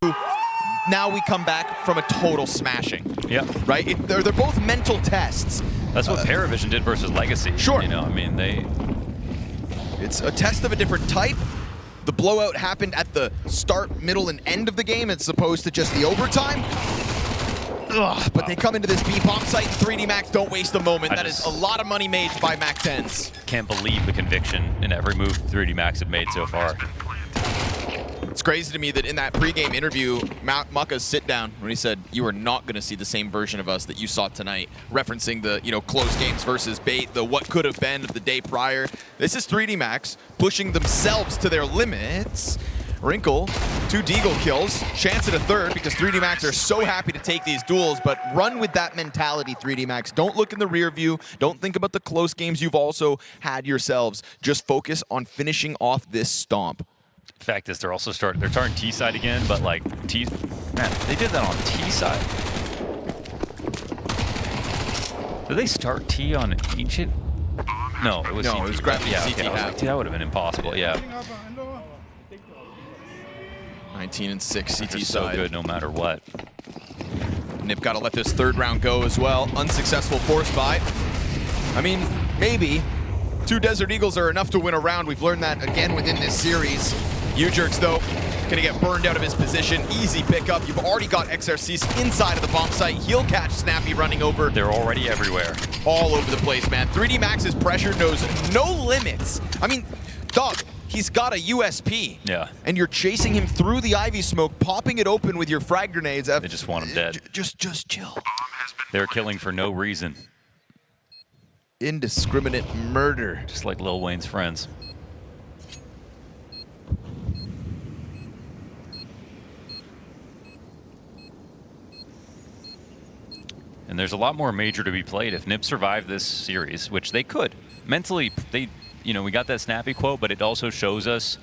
now we come back from a total smashing. Yeah. Right? They're both mental tests. That's what Paravision did versus Legacy. Sure. You know, I mean, it's a test of a different type. The blowout happened at the start, middle, and end of the game as opposed to just the overtime. Ugh, but they come into this B bomb site, 3D Max don't waste a moment. That is a lot of money made by Mac 10s. Can't believe the conviction in every move 3D Max have made so far. It's crazy to me that in that pregame interview, Maka's sit down when he said, "You are not going to see the same version of us that you saw tonight," referencing the, you know, close games versus bait, the what could have been of the day prior. This is 3D Max pushing themselves to their limits. Wrinkle, 2 Deagle kills, chance at a third because 3D Max are so happy to take these duels, but run with that mentality, 3D Max. Don't look in the rear view. Don't think about the close games you've also had yourselves. Just focus on finishing off this stomp. Fact is, they're starting T side again, but like man, they did that on T side. Did they start T on Ancient? No, it was CT. It was grabbing yeah, CT okay, half. That would have been impossible. Yeah. 19 and 6 CT They're side. so good no matter what. NiP got to let this 3rd round go as well. Unsuccessful force buy. I mean, maybe 2 Desert Eagles are enough to win a round. We've learned that again within this series. U-Jerks, though, gonna get burned out of his position. Easy pickup. You've already got XRCs inside of the bomb site. He'll catch Snappy running over. They're already everywhere. All over the place, man. 3D Max's pressure knows no limits. I mean, dog, he's got a USP. Yeah. And you're chasing him through the Ivy smoke, popping it open with your frag grenades. They just want him dead. Just chill. They're killing for no reason. Indiscriminate murder. Just like Lil Wayne's friends. And there's a lot more Major to be played if NiP survive this series, which they could. Mentally, you know, we got that Snappy quote, but it also shows us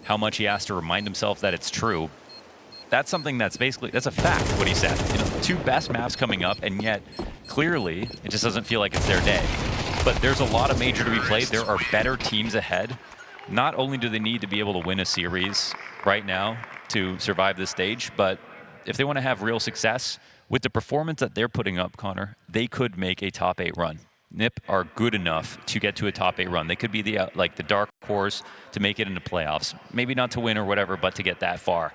how much he has to remind himself that it's true. That's something that's that's a fact, what he said. You know, 2 best maps coming up, and yet, clearly, it just doesn't feel like it's their day. But there's a lot of Major to be played. There are better teams ahead. Not only do they need to be able to win a series right now to survive this stage, but if they want to have real success, with the performance that they're putting up, Connor, they could make a top 8 run. NiP are good enough to get to a top 8 run. They could be the dark horse to make it into playoffs. Maybe not to win or whatever, but to get that far.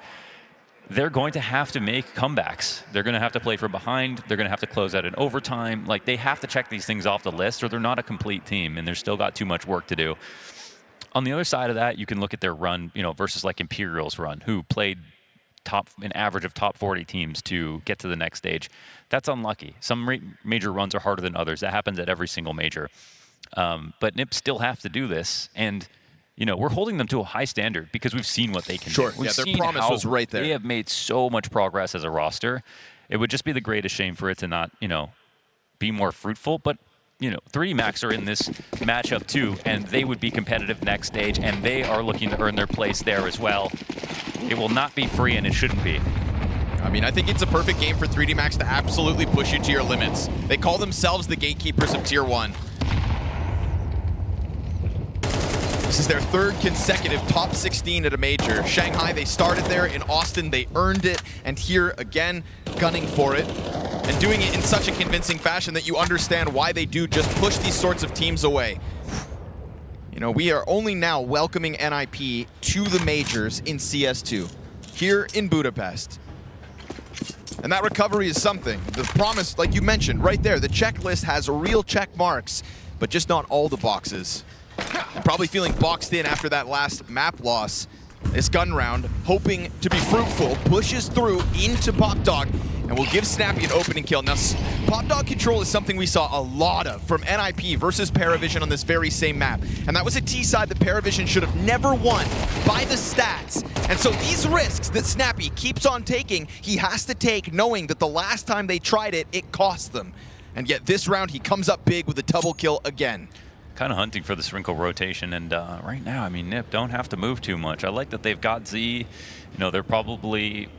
They're going to have to make comebacks. They're going to have to play from behind. They're going to have to close out in overtime. Like, they have to check these things off the list, or they're not a complete team, and they're still got too much work to do. On the other side of that, you can look at their run, you know, versus like Imperial's run, who played an average of top 40 teams to get to the next stage. That's unlucky. Some major runs are harder than others. That happens at every single major. But NiP still have to do this, and you know, we're holding them to a high standard because we've seen what they can Sure. do. We've Yeah, their seen promise how was right there. They have made so much progress as a roster. It would just be the greatest shame for it to not, you know, be more fruitful. But, you know, 3D Max are in this matchup too, and they would be competitive next stage, and they are looking to earn their place there as well. It will not be free, and it shouldn't be. I mean, I think it's a perfect game for 3D Max to absolutely push you to your limits. They call themselves the gatekeepers of Tier 1. This is their third consecutive top 16 at a major. Shanghai, they started there. In Austin, they earned it. And here, again, gunning for it. And doing it in such a convincing fashion that you understand why they do just push these sorts of teams away. You know, we are only now welcoming NiP to the majors in CS2, here in Budapest. And that recovery is something. The promise, like you mentioned, right there, the checklist has real check marks, but just not all the boxes. Probably feeling boxed in after that last map loss. This gun round, hoping to be fruitful, pushes through into Pop Dog and will give Snappy an opening kill. Now, Pop Dog control is something we saw a lot of from NiP versus Paravision on this very same map. And that was a T-side that Paravision should have never won by the stats. And so these risks that Snappy keeps on taking, he has to take knowing that the last time they tried it, it cost them. And yet this round, he comes up big with a double kill again. Kind of hunting for the Sprinkle rotation, and right now, I mean, NiP don't have to move too much. I like that they've got Z. You know, they're probably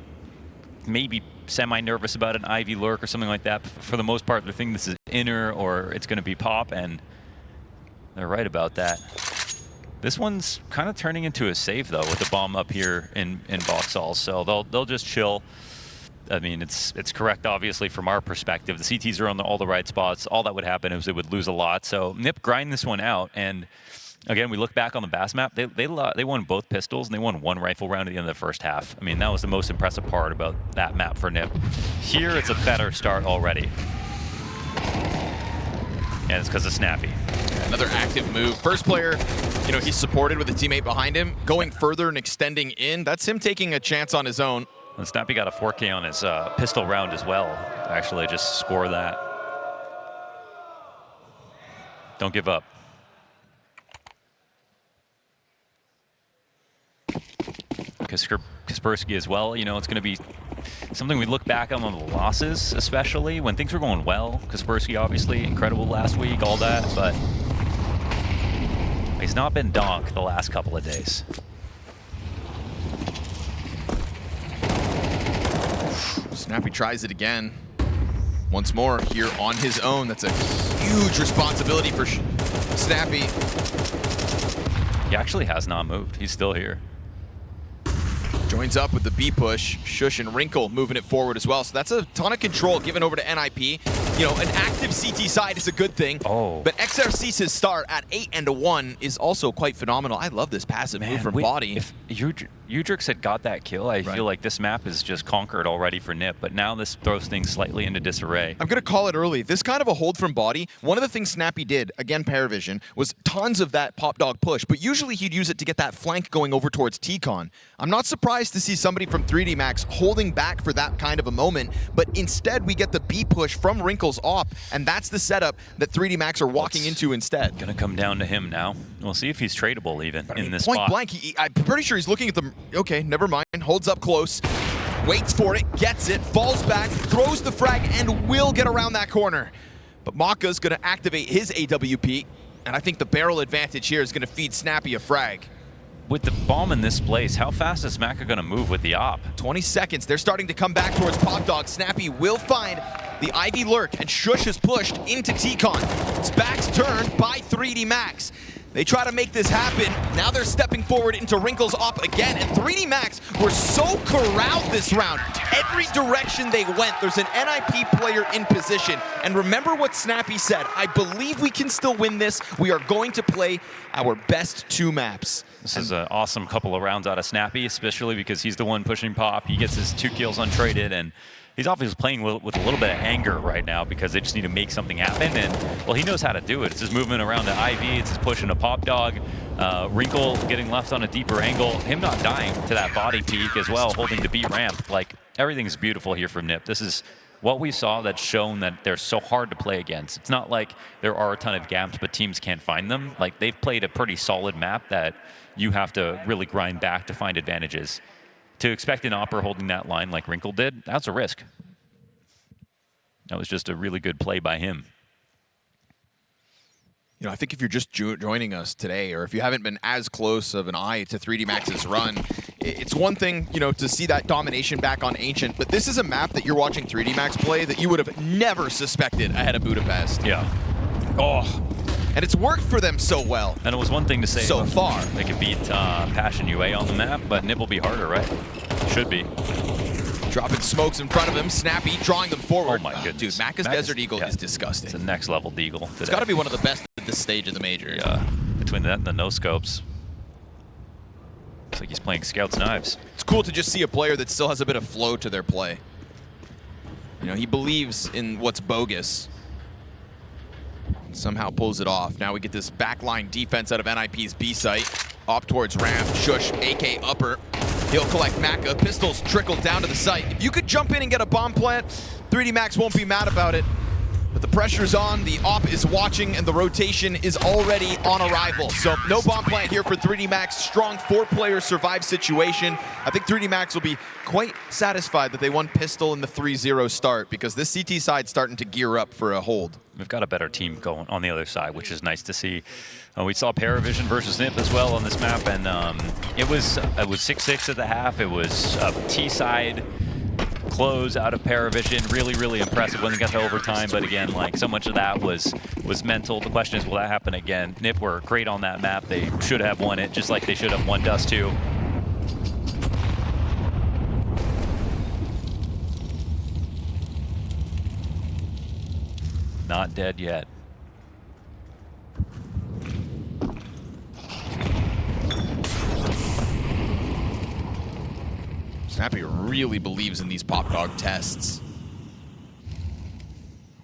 maybe semi-nervous about an Ivy lurk or something like that. For the most part, they're thinking this is inner or it's going to be pop, and they're right about that. This one's kind of turning into a save, though, with the bomb up here in Vauxhall, so they'll just chill. I mean, it's correct, obviously, from our perspective. The CTs are on all the right spots. All that would happen is it would lose a lot. So NiP grind this one out. And again, we look back on the Bass map. They won both pistols, and they won one rifle round at the end of the first half. I mean, that was the most impressive part about that map for NiP. Here, it's a better start already. And it's because of Snappy. Another active move. First player, you know, he's supported with a teammate behind him. Going further and extending in, that's him taking a chance on his own. And Snappy got a 4K on his pistol round as well to actually just score that. Don't give up. Kaspersky as well, you know, it's going to be something we look back on the losses, especially when things were going well. Kaspersky, obviously, incredible last week, all that, but he's not been donk the last couple of days. Snappy tries it again. Once more here on his own. That's a huge responsibility for Snappy. He actually has not moved. He's still here. Joins up with the B push. Shush and Wrinkle moving it forward as well. So that's a ton of control given over to NiP. You know, an active CT side is a good thing. Oh. But XRC's start at 8-1 is also quite phenomenal. I love this passive move from Body. If Udrix had got that kill, I feel like this map is just conquered already for NiP, but now this throws things slightly into disarray. I'm going to call it early. This kind of a hold from Body, one of the things Snappy did, again Paravision, was tons of that Pop Dog push, but usually he'd use it to get that flank going over towards T-Con. I'm not surprised to see somebody from 3D Max holding back for that kind of a moment, but instead we get the B push from Wrinkle's op, and that's the setup that 3D Max are walking into instead. Gonna come down to him now. We'll see if he's tradable even in this point spot. Blank, I'm pretty sure he's looking at the... Okay, never mind. Holds up close. Waits for it, gets it, falls back, throws the frag, and will get around that corner. But Maka's gonna activate his AWP, and I think the barrel advantage here is gonna feed Snappy a frag. With the bomb in this place, how fast is Maka gonna move with the op? 20 seconds. They're starting to come back towards Pop Dog. Snappy will find the Ivy lurk, and Shush is pushed into T-Con. It's back's turned by 3D Max. They try to make this happen. Now they're stepping forward into Wrinkle's op again, and 3D Max were so corralled this round. Every direction they went, there's an NiP player in position. And remember what Snappy said, I believe we can still win this. We are going to play our best 2 maps. This is an awesome couple of rounds out of Snappy, especially because he's the one pushing Pop. He gets his 2 kills untraded, and he's obviously playing with a little bit of anger right now because they just need to make something happen. And, well, he knows how to do it. It's his movement around the Ivy. It's his pushing a Pop Dog. Wrinkle getting left on a deeper angle. Him not dying to that body peek as well, holding the B ramp. Like, everything's beautiful here from NiP. This is what we saw that's shown that they're so hard to play against. It's not like there are a ton of gaps, but teams can't find them. Like, they've played a pretty solid map that you have to really grind back to find advantages. To expect an Opera holding that line like Wrinkle did, that's a risk. That was just a really good play by him. You know, I think if you're just joining us today, or if you haven't been as close of an eye to 3D Max's run, it's one thing, you know, to see that domination back on Ancient, but this is a map that you're watching 3D Max play that you would have never suspected ahead of Budapest. Yeah. Oh, and it's worked for them so well. And it was one thing to say so far. They could beat Passion UA on the map, but NiP will be harder, right? Should be. Dropping smokes in front of him, Snappy drawing them forward. Oh my goodness. Dude, Macca's Desert Eagle is disgusting. It's a next level deagle. It's got to be one of the best at this stage of the major. Yeah, between that and the no scopes. Looks like he's playing Scout's Knives. It's cool to just see a player that still has a bit of flow to their play. You know, he believes in what's bogus. And somehow pulls it off. Now we get this backline defense out of NiP's B site. Up towards ramp, Shush, AK upper. He'll collect Macca. Pistols trickle down to the site. If you could jump in and get a bomb plant, 3D Max won't be mad about it. But the pressure's on, the op is watching, and the rotation is already on arrival. So no bomb plant here for 3D Max. Strong 4-player survive situation. I think 3D Max will be quite satisfied that they won Pistol in the 3-0 start, because this CT side's starting to gear up for a hold. We've got a better team going on the other side, which is nice to see. We saw Paravision versus NiP as well on this map, and it was 6-6 at the half. It was a T-side close out of Paravision. Really, really impressive when they got to overtime. But again, like, so much of that was mental. The question is, will that happen again? NiP were great on that map. They should have won it, just like they should have won Dust 2. Not dead yet. Snappy really believes in these Pop Dog tests.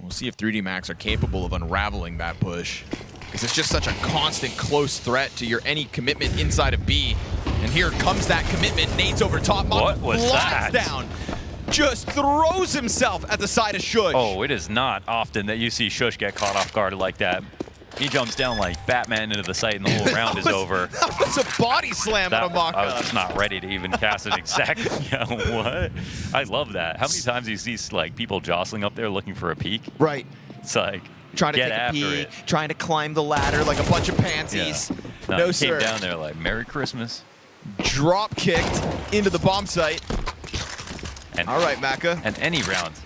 We'll see if 3D Max are capable of unraveling that push, because it's just such a constant close threat to your any commitment inside of B. And here comes that commitment. Nades over top. What was that? Down. Just throws himself at the side of Shush. Oh, it is not often that you see Shush get caught off guard like that. He jumps down like Batman into the site and the whole round is over. That was a body slam on a mock-up. I was just not ready to even cast an exact. Yeah, what? I love that. How many times do you see like people jostling up there looking for a peek? Right. It's like, trying to get take after a peek, it. trying to climb the ladder like a bunch of pansies. Yeah. No, he sir. came down there like, Merry Christmas. Drop kicked into the bomb site. And, all right, Macca. And any rounds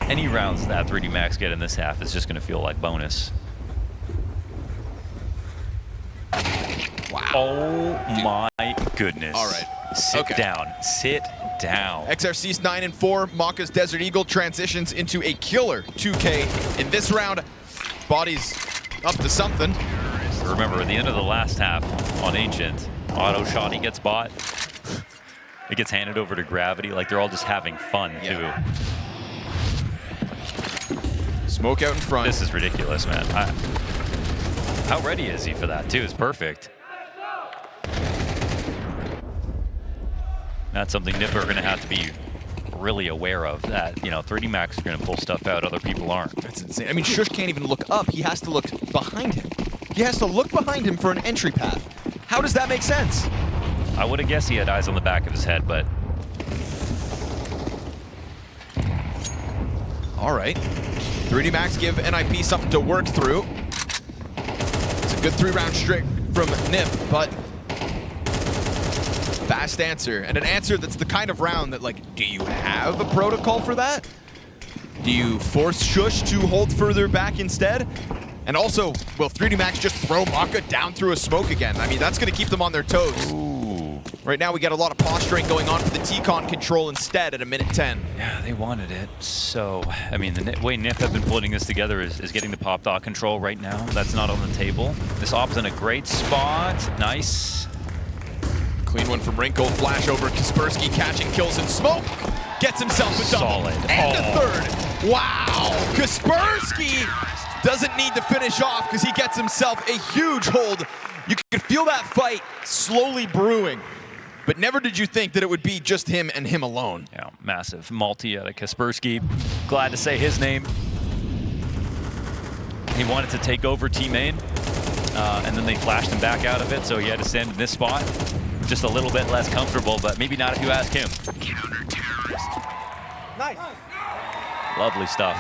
that 3D Max get in this half is just going to feel like bonus. Wow. Oh my goodness. All right. Sit down. Sit down. XRC's 9-4. Maka's Desert Eagle transitions into a killer 2K in this round. Body's up to something. Remember, at the end of the last half on Ancient, auto shot, he gets bought. It gets handed over to Gravity. Like, they're all just having fun, too. Smoke out in front. This is ridiculous, man. How ready is he for that, too? It's perfect. That's something NiP are going to have to be really aware of, that, you know, 3D Max are going to pull stuff out other people aren't. That's insane. I mean, Shush can't even look up. He has to look behind him. He has to look behind him for an entry path. How does that make sense? I would have guessed he had eyes on the back of his head, but... All right. 3D Max give NiP something to work through. It's a good 3-round streak from NiP, but fast answer. And an answer that's the kind of round that, like, do you have a protocol for that? Do you force Shush to hold further back instead? And also, will 3D Max just throw Maka down through a smoke again? I mean, that's going to keep them on their toes. Ooh. Right now, we got a lot of posturing going on for the T-Con control instead at a minute 10. Yeah, they wanted it. So, I mean, the way NiP have been putting this together is getting the pop dot control right now. That's not on the table. This op's in a great spot. Nice. Clean one from Wrinkle. Flash over. Kaspersky catching kills in smoke. Gets himself a double. Solid. And a third. Wow. Kaspersky doesn't need to finish off because he gets himself a huge hold. You can feel that fight slowly brewing. but never did you think that it would be just him and him alone. Yeah, massive multi out of Kaspersky. Glad to say his name. He wanted to take over T main, and then they flashed him back out of it, so he had to stand in this spot. Just a little bit less comfortable, but maybe not if you ask him. Counter-terrorist. Nice. Lovely stuff.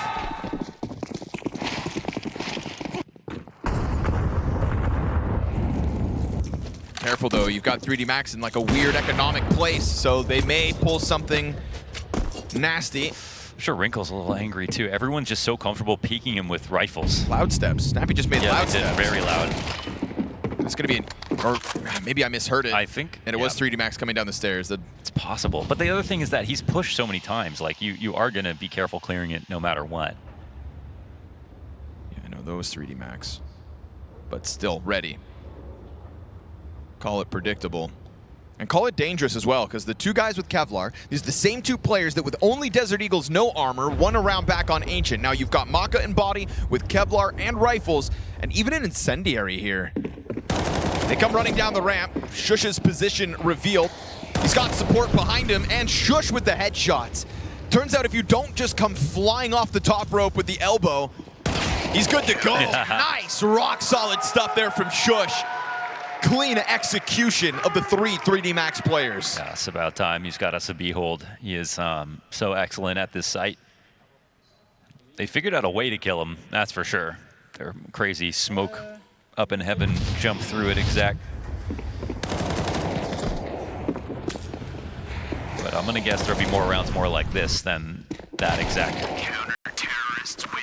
Careful though, you've got 3D Max in like a weird economic place, so they may pull something nasty. I'm sure Wrinkle's a little angry too. Everyone's just so comfortable peeking him with rifles. Loud steps. Snappy just made loud they did, steps. very loud. It's gonna be or maybe I misheard it. I think. And it was 3D Max coming down the stairs. It's possible. But the other thing is that he's pushed so many times. Like you are gonna be careful clearing it no matter what. Yeah, I know those 3D Max, but still ready. Call it predictable. And call it dangerous as well, because the two guys with Kevlar, these are the same two players that with only Desert Eagles, no armor, won a round back on Ancient. Now you've got Maka and Body with Kevlar and rifles, and even an Incendiary here. They come running down the ramp. Shush's position revealed. He's got support behind him, and Shush with the headshots. Turns out if you don't just come flying off the top rope with the elbow, he's good to go. Nice, rock solid stuff there from Shush. Clean execution of the 3D Max players. Yeah, it's about time. He's got us a behold. He is so excellent at this site. They figured out a way to kill him, that's for sure. Their crazy smoke up in heaven, jump through it exact. But I'm gonna guess there'll be more rounds more like this than that exact. Counter-terrorists win.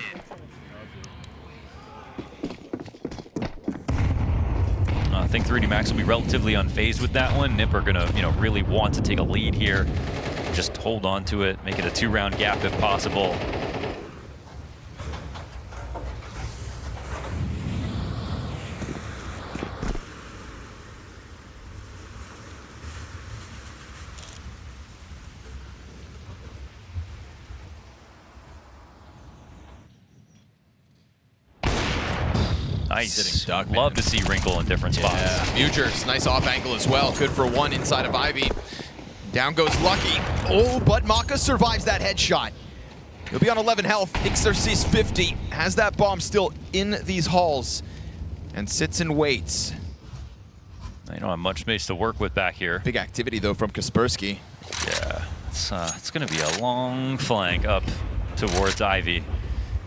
I think 3D Max will be relatively unfazed with that one. NiP are gonna, really want to take a lead here. Just hold on to it, make it a 2-round gap if possible. Nice. Love to see Wrinkle in different spots. Yeah, Mugers, nice off angle as well. Good for one inside of Ivy. Down goes Lucky. Oh, but Maka survives that headshot. He'll be on 11 health. Xerxes 50. Has that bomb still in these halls and sits and waits. They don't have much space to work with back here. Big activity though from Kaspersky. Yeah, it's going to be a long flank up towards Ivy.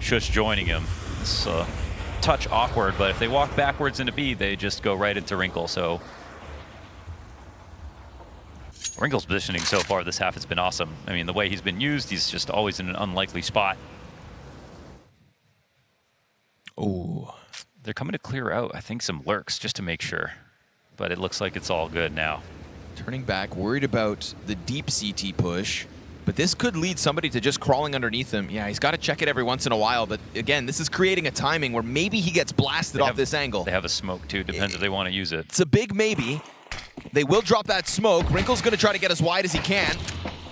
Shush joining him. It's touch awkward, but if they walk backwards into B, they just go right into Wrinkle. So Wrinkle's positioning so far this half has been awesome. I mean, the way he's been used, he's just always in an unlikely spot. Oh, they're coming to clear out, I think, some lurks just to make sure. But it looks like it's all good now. turning back, worried about the deep CT push. But this could lead somebody to just crawling underneath him. Yeah, he's got to check it every once in a while. But again, this is creating a timing where maybe he gets blasted off this angle. They have a smoke too, depends if they want to use it. It's a big maybe. They will drop that smoke. Wrinkle's going to try to get as wide as he can.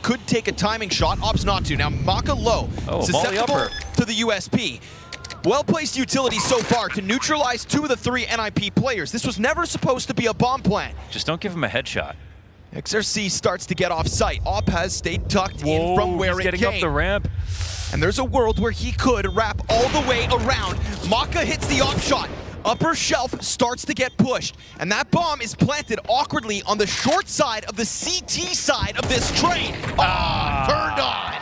Could take a timing shot, opts not to. Now Maka low, susceptible to the USP. Well-placed utility so far to neutralize 2 of the 3 NiP players. This was never supposed to be a bomb plant. Just don't give him a headshot. XRC starts to get off sight. Op has stayed tucked in from where it came. Getting up the ramp. And there's a world where he could wrap all the way around. Maka hits the op shot. Upper shelf starts to get pushed. And that bomb is planted awkwardly on the short side of the CT side of this train. Turned on.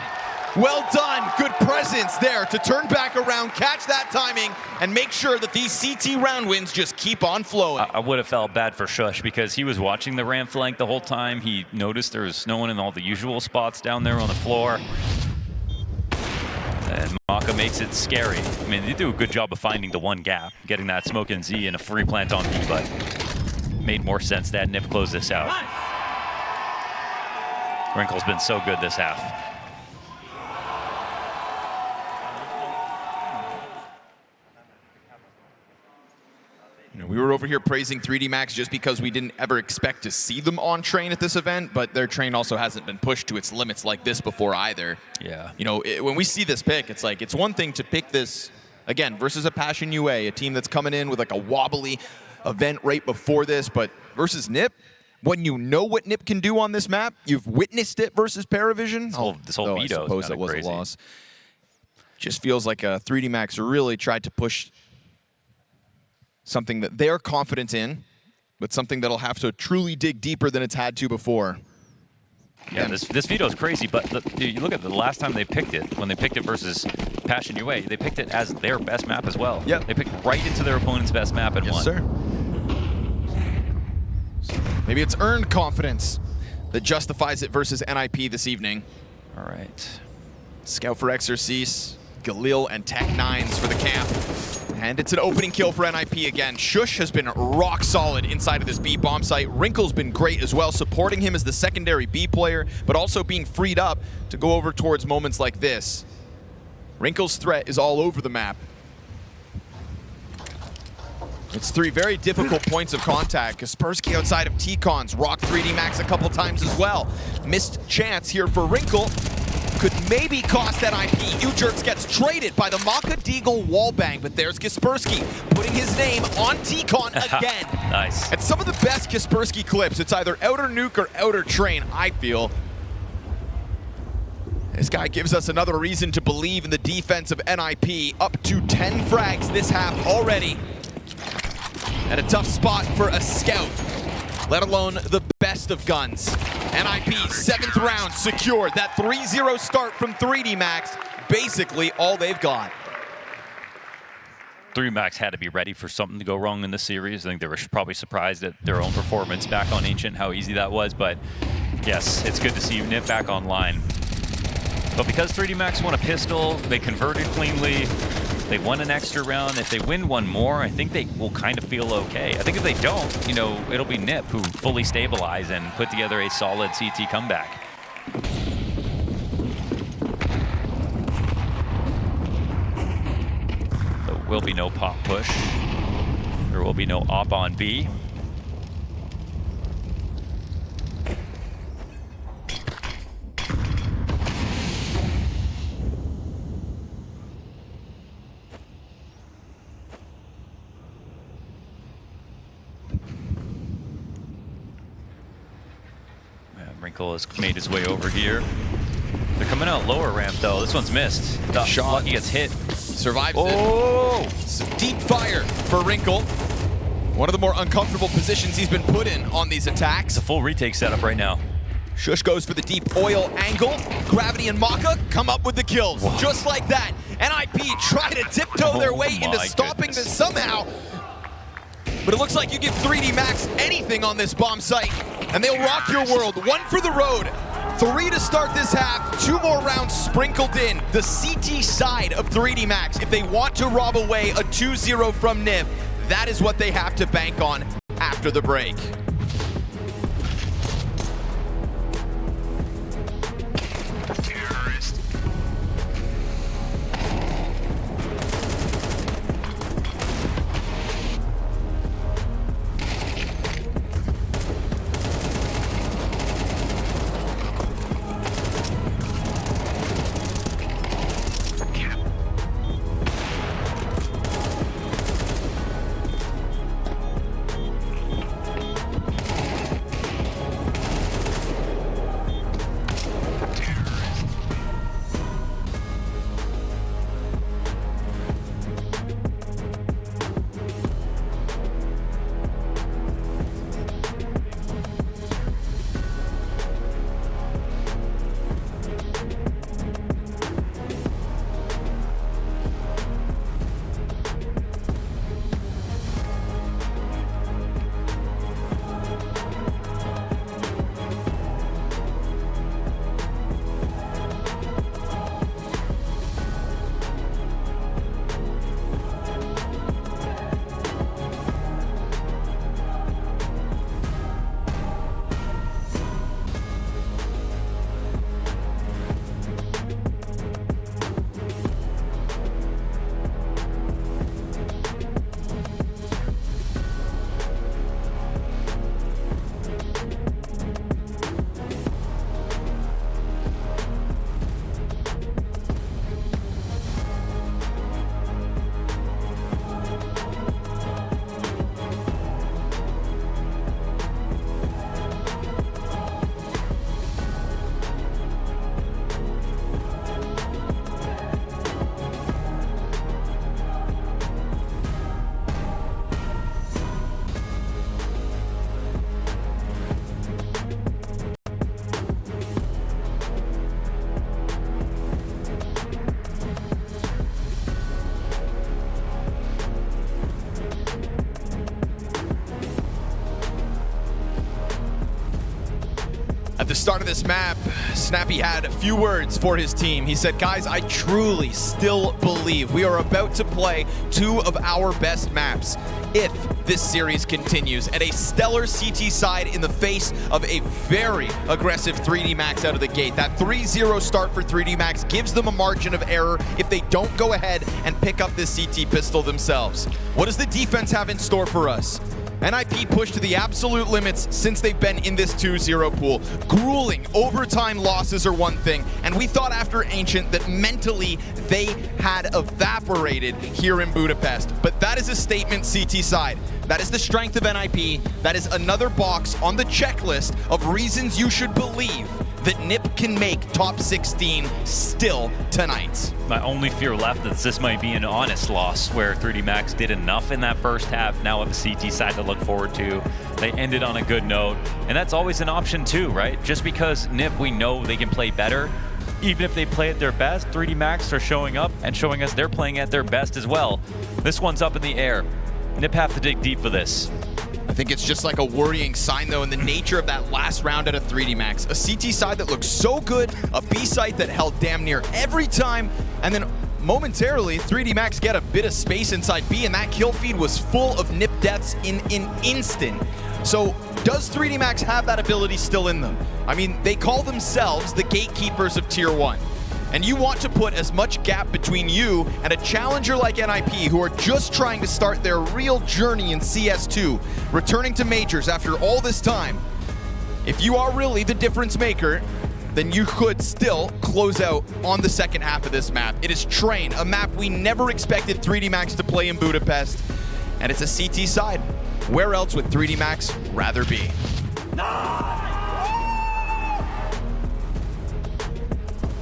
Well done. Good presence there to turn back around, catch that timing, and make sure that these CT round wins just keep on flowing. I would have felt bad for Shush because he was watching the ramp flank the whole time. He noticed there was no one in all the usual spots down there on the floor. And Maka makes it scary. I mean, they do a good job of finding the one gap, getting that smoke in Z and a free plant on B, but made more sense that NiP close this out. Wrinkle's been so good this half. You know, we were over here praising 3D Max just because we didn't ever expect to see them on train at this event, but their train also hasn't been pushed to its limits like this before either. Yeah. You know, when we see this pick, it's like, it's one thing to pick this, again, versus a Passion UA, a team that's coming in with like a wobbly event right before this, but versus NiP, when you know what NiP can do on this map, you've witnessed it versus Paravision. This whole veto I suppose is that kinda was crazy. a loss. Just feels like 3D Max really tried to push something that they're confident in, but something that'll have to truly dig deeper than it's had to before. Yeah, this veto is crazy, but you look at the last time they picked it, when they picked it versus Passion UA, they picked it as their best map as well. Yep. They picked right into their opponent's best map and won. Sir. Maybe it's earned confidence that justifies it versus NiP this evening. All right. Scout for Exorcise, Galil and Tech9s for the camp. And it's an opening kill for NiP again. Shush has been rock solid inside of this B bomb site. Wrinkle's been great as well, supporting him as the secondary B player, but also being freed up to go over towards moments like this. Wrinkle's threat is all over the map. It's 3 very difficult points of contact. Kaspersky outside of T-Cons, rocked 3D Max a couple times as well. Missed chance here for Wrinkle. Could maybe cost NiP. Ujerks gets traded by the Maka Deagle wallbang, but there's Kaspersky putting his name on T-Con again. Nice. And some of the best Kaspersky clips, it's either outer nuke or outer train, I feel. This guy gives us another reason to believe in the defense of NiP. Up to 10 frags this half already. And a tough spot for a scout, let alone the best of guns. NiP, 7th round secured. That 3-0 start from 3D Max, basically all they've got. 3D Max had to be ready for something to go wrong in the series. I think they were probably surprised at their own performance back on Ancient, how easy that was. But yes, it's good to see NiP back online. But because 3D Max won a pistol, they converted cleanly. They won an extra round. If they win one more, I think they will kind of feel okay. I think if they don't, you know, it'll be NiP who fully stabilize and put together a solid CT comeback. There will be no pop push. There will be no op on B. Wrinkle has made his way over here. They're coming out lower ramp though. This one's missed. Shot. Lucky gets hit. Survives Oh! it. Some deep fire for Wrinkle. One of the more uncomfortable positions he's been put in on these attacks. It's a full retake setup right now. Shush goes for the deep oil angle. Gravity and Maka come up with the kills. Wow. Just like that. NiP try to tiptoe their way into my stopping goodness. this somehow. But it looks like you give 3D Max anything on this bomb site, and they'll rock your world. 1 for the road. 3 to start this half. 2 more rounds sprinkled in. The CT side of 3D Max. If they want to rob away a 2-0 from NiP, that is what they have to bank on after the break. Terrorist. the start of this map, Snappy had a few words for his team. He said, guys, I truly still believe we are about to play two of our best maps if this series continues, and a stellar CT side in the face of a very aggressive 3D Max out of the gate. That 3-0 start for 3D Max gives them a margin of error if they don't go ahead and pick up this CT pistol themselves. What does the defense have in store for us? NiP pushed to the absolute limits since they've been in this 2-0 pool. Grueling overtime losses are one thing, and we thought after Ancient that mentally they had evaporated here in Budapest. But that is a statement, CT side. That is the strength of NiP. That is another box on the checklist of reasons you should believe that NiP can make top 16 still tonight. My only fear left is this might be an honest loss where 3D Max did enough in that first half. Now with the CT side to look forward to. They ended on a good note, and that's always an option too, right? Just because NiP, we know they can play better, even if they play at their best, 3D Max are showing up and showing us they're playing at their best as well. This one's up in the air. NiP have to dig deep for this. I think it's just like a worrying sign, though, in the nature of that last round at a 3D Max. A CT side that looked so good, a B site that held damn near every time, and then momentarily, 3D Max get a bit of space inside B, and that kill feed was full of NiP deaths in an instant. So does 3D Max have that ability still in them? I mean, they call themselves the gatekeepers of Tier 1. And you want to put as much gap between you and a challenger like NiP, who are just trying to start their real journey in CS2, returning to majors after all this time. If you are really the difference maker, then you could still close out on the second half of this map. It is Train, a map we never expected 3D Max to play in Budapest, and it's a CT side. Where else would 3D Max rather be?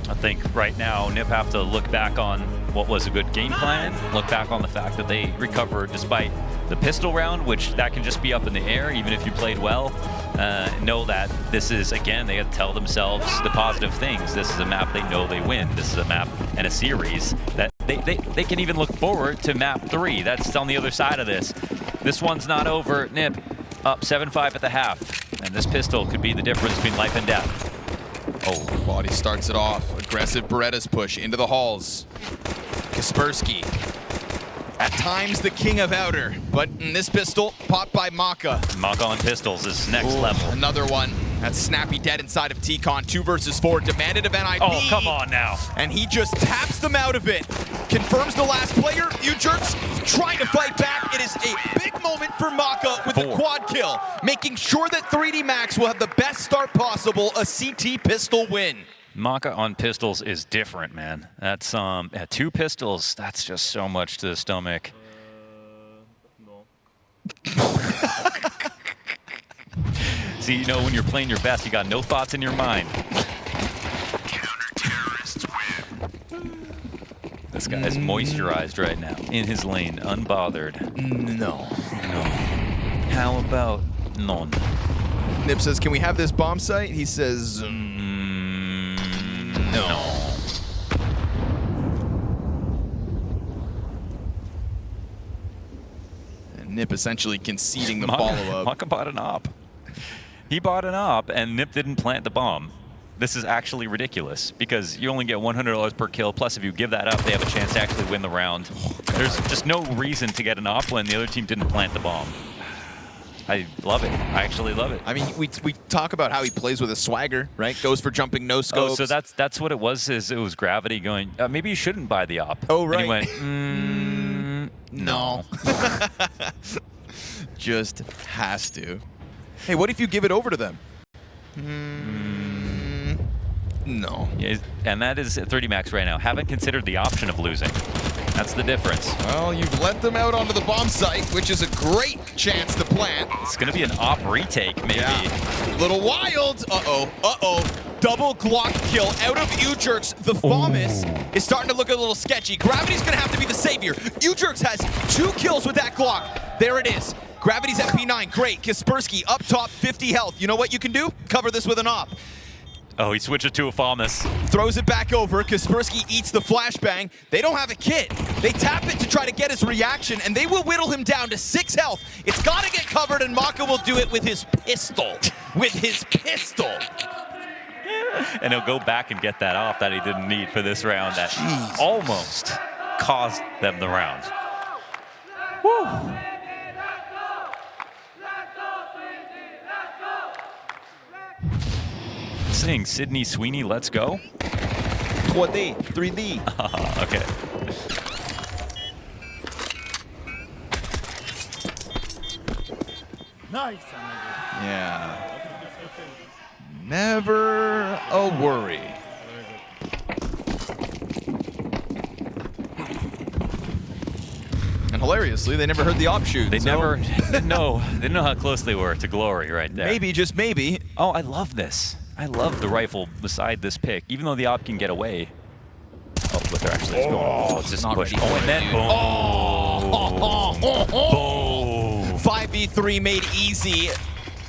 I think right now NiP have to look back on what was a good game plan, look back on the fact that they recovered despite the pistol round, which that can just be up in the air even if you played well. Know that this is, again, they have to tell themselves the positive things. This is a map they know they win. This is a map and a series that they can even look forward to map 3. That's on the other side of this. This one's not over. NiP up 7-5 at the half, and this pistol could be the difference between life and death. Oh, Body starts it off. Aggressive Beretta's push into the halls. Kaspersky, at times the king of outer, but in this pistol, popped by Maka. Maka on pistols is next level. Another one. That's Snappy dead inside of T-Con. 2 versus 4, demanded of NiP. Oh, come on now. And he just taps them out of it. Confirms the last player. U-Jerks trying to fight back. It is a big moment for Maka with the quad kill, making sure that 3D Max will have the best start possible, a CT pistol win. Maka on pistols is different, man. That's 2 pistols, that's just so much to the stomach. See, you know when you're playing your best, you got no thoughts in your mind. Counter-terrorists win. This guy is moisturized right now, in his lane, unbothered. No. How about none? NiP says, can we have this bomb site? He says, no. And NiP essentially conceding the follow-up. Maka bought an op. He bought an op, and NiP didn't plant the bomb. This is actually ridiculous, because you only get $100 per kill, plus if you give that up, they have a chance to actually win the round. There's just no reason to get an op when the other team didn't plant the bomb. I love it. I actually love it. I mean, we talk about how he plays with a swagger, right? Goes for jumping no scopes. Oh, so that's what it was. Is it was Gravity going? Maybe you shouldn't buy the op. Oh, right. And he went, no. Just has to. Hey, what if you give it over to them? No. Yeah, and that is 3D Max right now. Haven't considered the option of losing. That's the difference. Well, you've let them out onto the bomb site, which is a great chance to plant. It's going to be an op retake, maybe. Yeah. Little wild. Uh-oh. Double Glock kill out of U-Jerks. The Thomas is starting to look a little sketchy. Gravity's going to have to be the savior. U-Jerks has 2 kills with that Glock. There it is. Gravity's at P9. Great. Kaspersky up top, 50 health. You know what you can do? Cover this with an op. Oh, he switched it to a Thomas. Throws it back over. Kaspersky eats the flashbang. They don't have a kit. They tap it to try to get his reaction, and they will whittle him down to 6 health. It's got to get covered, and Maka will do it with his pistol. And he'll go back and get that off that he didn't need for this round that almost cost them the round. Woo. Sing Sydney Sweeney, let's go. 3D, 3D. Okay. Nice. Yeah. Never a worry. And hilariously, they never heard the offshoot. They never didn't know how close they were to glory right there. Maybe, just maybe. Oh, I love this. I love the rifle beside this pick, even though the op can get away. Oh, but they're actually going. Oh, it's just not push. ready Oh, for and it, then dude. boom. Boom. 5v3 made easy.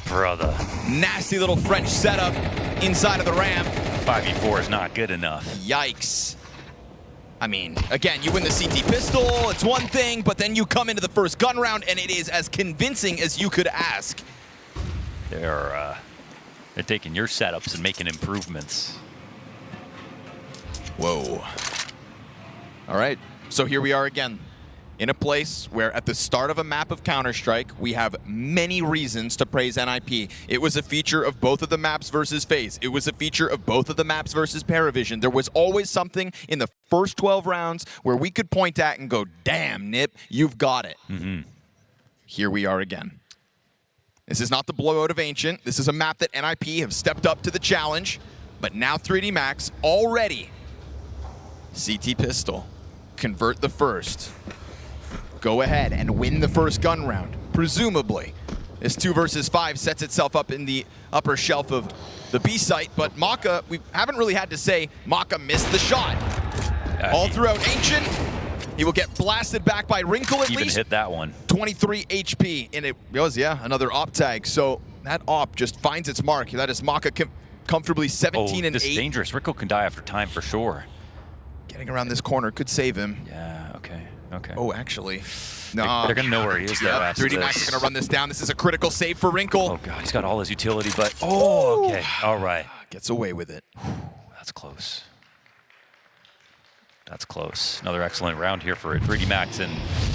Brother. Nasty little French setup inside of the ramp. 5v4 is not good enough. Yikes. I mean, again, you win the CT pistol, it's one thing, but then you come into the first gun round and it is as convincing as you could ask. They're taking your setups and making improvements. Whoa. All right, so here we are again. In a place where at the start of a map of Counter-Strike, we have many reasons to praise NiP. It was a feature of both of the maps versus FaZe. It was a feature of both of the maps versus Paravision. There was always something in the first 12 rounds where we could point at and go, damn, NiP, you've got it. Here we are again. This is not the blowout of Ancient. This is a map that NiP have stepped up to the challenge. But now 3D Max already. CT pistol. Convert the first. Go ahead and win the first gun round, presumably. This 2 versus 5 sets itself up in the upper shelf of the B site, but Maka, we haven't really had to say Maka missed the shot. All throughout Ancient, he will get blasted back by Wrinkle at Even least. hit that one. 23 HP, and it was, yeah, another op tag. So that op just finds its mark. That is Maka comfortably 17 and 8. This is dangerous. Rico can die after time for sure. Getting around this corner could save him. Yeah, okay. Okay. Oh, actually. They're going to know where he is, though, after 3D Max this. is going to run this down. This is a critical save for Wrinkle. Oh, God. He's got all his utility, but... Oh, okay. All right. Gets away with it. That's close. That's close. Another excellent round here for 3D Max, and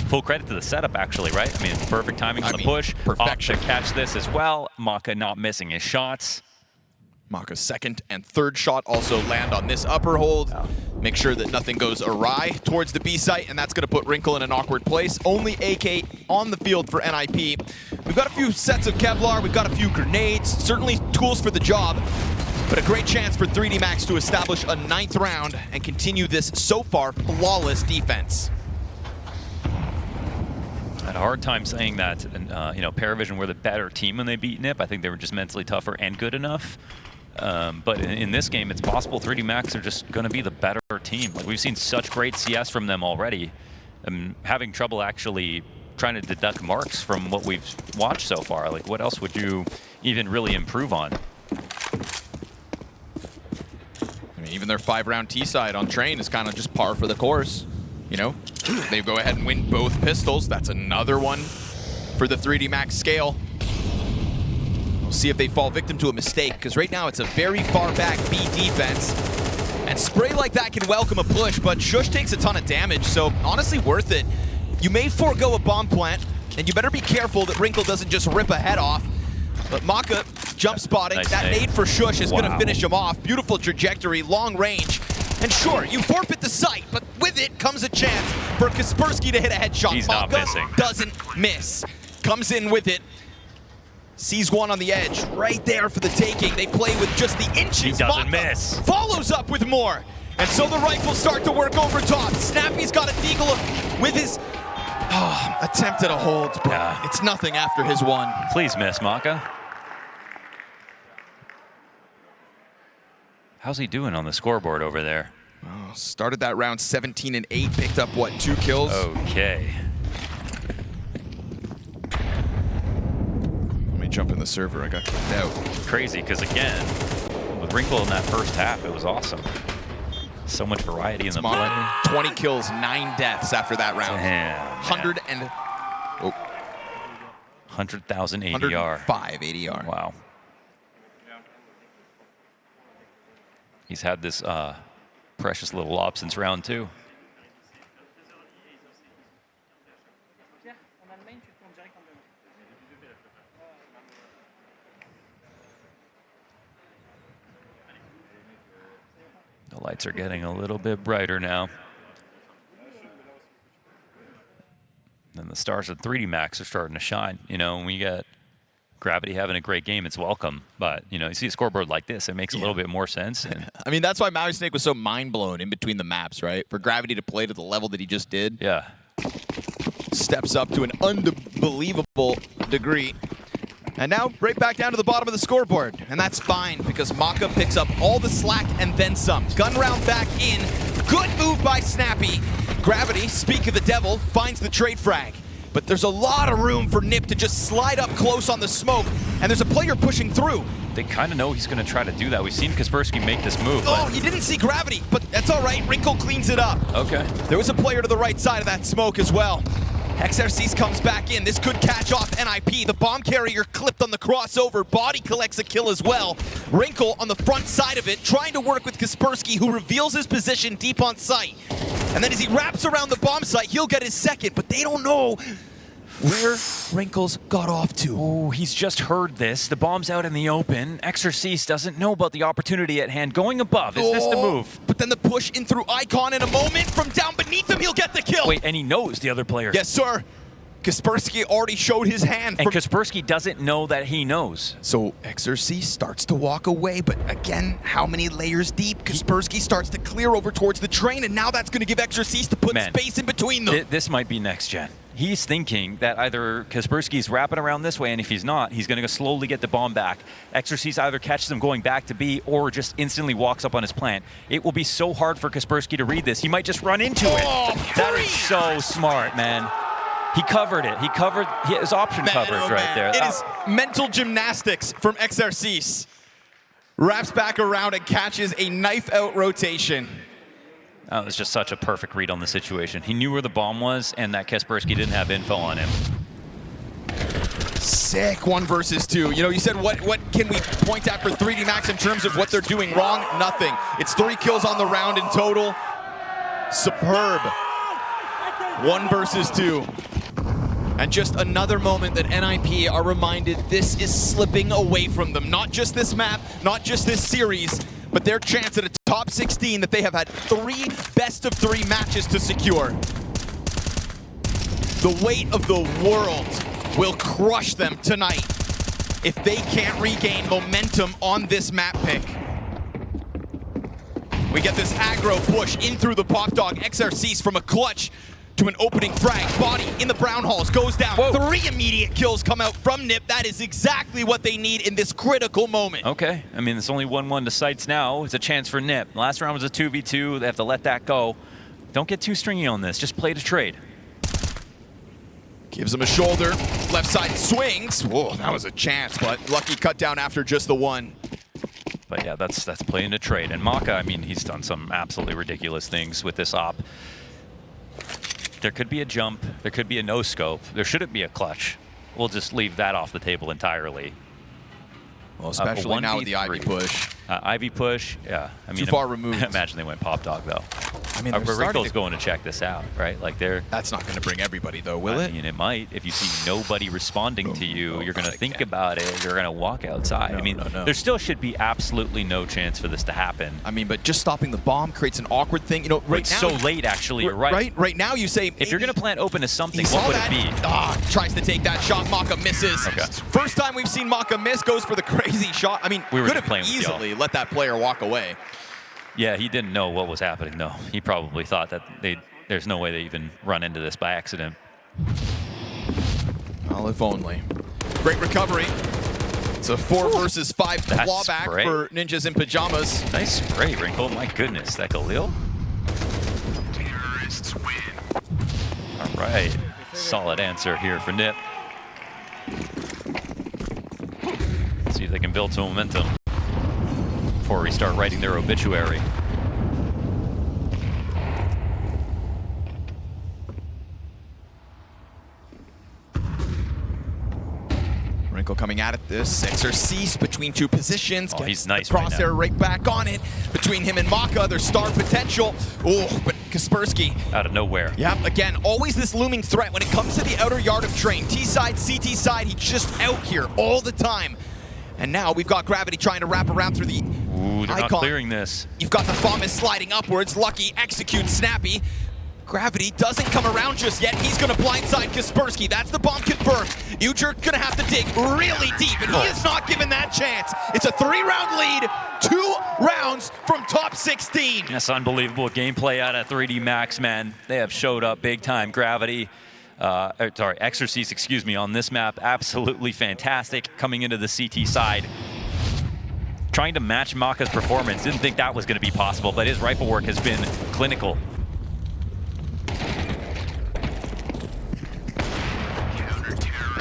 full credit to the setup, actually, right? I mean, perfect timing on the push. Perfection. Opt to catch this as well. Maka not missing his shots. Maka's second and third shot also land on this upper hold. Make sure that nothing goes awry towards the B site, and that's going to put Wrinkle in an awkward place. Only AK on the field for NiP. We've got a few sets of Kevlar, we've got a few grenades, certainly tools for the job, but a great chance for 3D Max to establish a 9th round and continue this so far flawless defense. I had a hard time saying that, you know, Paravision were the better team when they beat NiP. I think they were just mentally tougher and good enough. But in this game, it's possible 3D Max are just going to be the better team. Like, we've seen such great CS from them already. I'm having trouble actually trying to deduct marks from what we've watched so far. Like, what else would you even really improve on? I mean, even their 5-round T-side on Train is kind of just par for the course. You know, they go ahead and win both pistols. That's another one for the 3D Max scale. We'll see if they fall victim to a mistake, because right now it's a very far back B defense. And spray like that can welcome a push, but Shush takes a ton of damage, so honestly worth it. You may forego a bomb plant, and you better be careful that Wrinkle doesn't just rip a head off. But Maka jump spotting. Nice that nade for Shush is gonna finish him off. Beautiful trajectory, long range. And sure, you forfeit the sight, but with it comes a chance for Kaspersky to hit a headshot. He's not missing. Doesn't miss. Comes in with it. Sees one on the edge, right there for the taking. They play with just the inches. He doesn't Maka miss. follows up with more. And so the rifles start to work over top. Snappy's got a deagle with his attempt at a hold, but it's nothing after his one. Please miss, Maka. How's he doing on the scoreboard over there? Oh, started that round 17 and 8, picked up, what, 2 kills? Okay. Let me jump in the server, I got kicked out. Crazy, because again, with Wrinkle in that first half, it was awesome. So much variety in the play. 20 kills, 9 deaths after that round. Damn, 100,000 ADR. 105 ADR. Wow. He's had this precious little op since round 2. The lights are getting a little bit brighter now. And the stars of 3D Max are starting to shine. You know, when we get Gravity having a great game, it's welcome. But, you know, you see a scoreboard like this, it makes a little bit more sense. And I mean, that's why Maui Snake was so mind-blown in between the maps, right? For Gravity to play to the level that he just did. yeah. Steps up to an unbelievable degree. And now right back down to the bottom of the scoreboard. And that's fine because Maka picks up all the slack and then some. Gun round back in. Good move by Snappy. Gravity, speak of the devil, finds the trade frag. But there's a lot of room for NiP to just slide up close on the smoke. And there's a player pushing through. They kind of know he's going to try to do that. We've seen Kaspersky make this move. Oh, he didn't see Gravity, but that's all right. Wrinkle cleans it up. Okay. There was a player to the right side of that smoke as well. XRCs comes back in. This could catch off NiP. The bomb carrier clipped on the crossover. Body collects a kill as well. Wrinkle on the front side of it, trying to work with Kaspersky, who reveals his position deep on site. And then as he wraps around the bomb site, he'll get his second, but they don't know where Wrinkles got off to. Oh, he's just heard this. The bomb's out in the open. Exorciste doesn't know about the opportunity at hand. Going above, is this the move? But then the push in through Icon in a moment. From down beneath him, he'll get the kill. Wait, and he knows the other player. Yes, sir. Kaspersky already showed his hand. And Kaspersky doesn't know that he knows. So Exorcist starts to walk away, but again, how many layers deep? Kaspersky starts to clear over towards the train, and now that's going to give Exorcist to put space in between them. This might be next gen. He's thinking that either Kaspersky's wrapping around this way, and if he's not, he's going to slowly get the bomb back. Exorcist either catches him going back to B or just instantly walks up on his plant. It will be so hard for Kaspersky to read this. He might just run into it. That is so smart, man. He covered it. He covered his option coverage right there. It is mental gymnastics from XRCs. Wraps back around and catches a knife out rotation. That was just such a perfect read on the situation. He knew where the bomb was, and that Kaspersky didn't have info on him. Sick 1 versus 2. You know, you said what can we point at for 3D Max in terms of what they're doing wrong? Nothing. It's 3 kills on the round in total. Superb. 1 versus 2. And just another moment that NiP are reminded this is slipping away from them. Not just this map, not just this series, but their chance at a top 16 that they have had 3 best-of-3 matches to secure. The weight of the world will crush them tonight if they can't regain momentum on this map pick. We get this aggro push in through the pop dog. XRCs from a clutch to an opening frag. Body in the brown halls, goes down. Whoa. 3 immediate kills come out from NiP. That is exactly what they need in this critical moment. Okay, I mean, it's only 1-1 to sights now. It's a chance for NiP. Last round was a 2v2. They have to let that go. Don't get too stringy on this. Just play to trade. Gives him a shoulder. Left side swings. Whoa, that was a chance, but lucky cut down after just the 1. But yeah, that's playing to trade. And Maka, I mean, he's done some absolutely ridiculous things with this op. There could be a jump. There could be a no-scope. There shouldn't be a clutch. We'll just leave that off the table entirely. Well, especially now with the Ivy push. Ivy push, yeah. I mean, Too far removed. Imagine they went pop dog, though. I mean, Rico's going to check this out, right? Like That's not going to bring everybody, though, will it? I mean, it might. If you see nobody responding to you, you're going to think about it. You're going to walk outside. I mean, there still should be absolutely no chance for this to happen. I mean, but just stopping the bomb creates an awkward thing. You know, right it's now, so late, actually. You're right. Right now, you say if you're going to plant open to something, what would it be? Tries to take that shot. Maka misses. Okay. First time we've seen Maka miss. Goes for the crazy shot. I mean, we were could have easily let that player walk away. Yeah, he didn't know what was happening, though. He probably thought that there's no way they even run into this by accident. Well, if only. Great recovery. It's a 4 versus 5 clawback for Ninjas in Pajamas. Nice spray, Wrinkle. My goodness, that Khalil. Terrorists win. All right. Solid answer here for NiP. See if they can build some momentum before we start writing their obituary. Michael coming at it. This Exorcise between two positions. Oh, Gets he's nice the right crosshair now. right back on it. Between him and Maka, there's star potential. Oh, but Kaspersky. Out of nowhere. Yep, again, always this looming threat when it comes to the outer yard of Train. T-side, CT side, he's just out here all the time. And now we've got Gravity trying to wrap around through the Ooh, they're not icon. clearing this. You've got the Thomas sliding upwards. Lucky executes Snappy. Gravity doesn't come around just yet. He's going to blindside Kaspersky. That's the bomb confirmed. Ujer going to have to dig really deep, and he is not given that chance. It's a 3-round lead, 2 rounds from top 16. That's unbelievable gameplay out of 3D Max, man. They have showed up big time. Gravity, Exorcise, excuse me, on this map. Absolutely fantastic coming into the CT side. Trying to match Maka's performance. Didn't think that was going to be possible, but his rifle work has been clinical.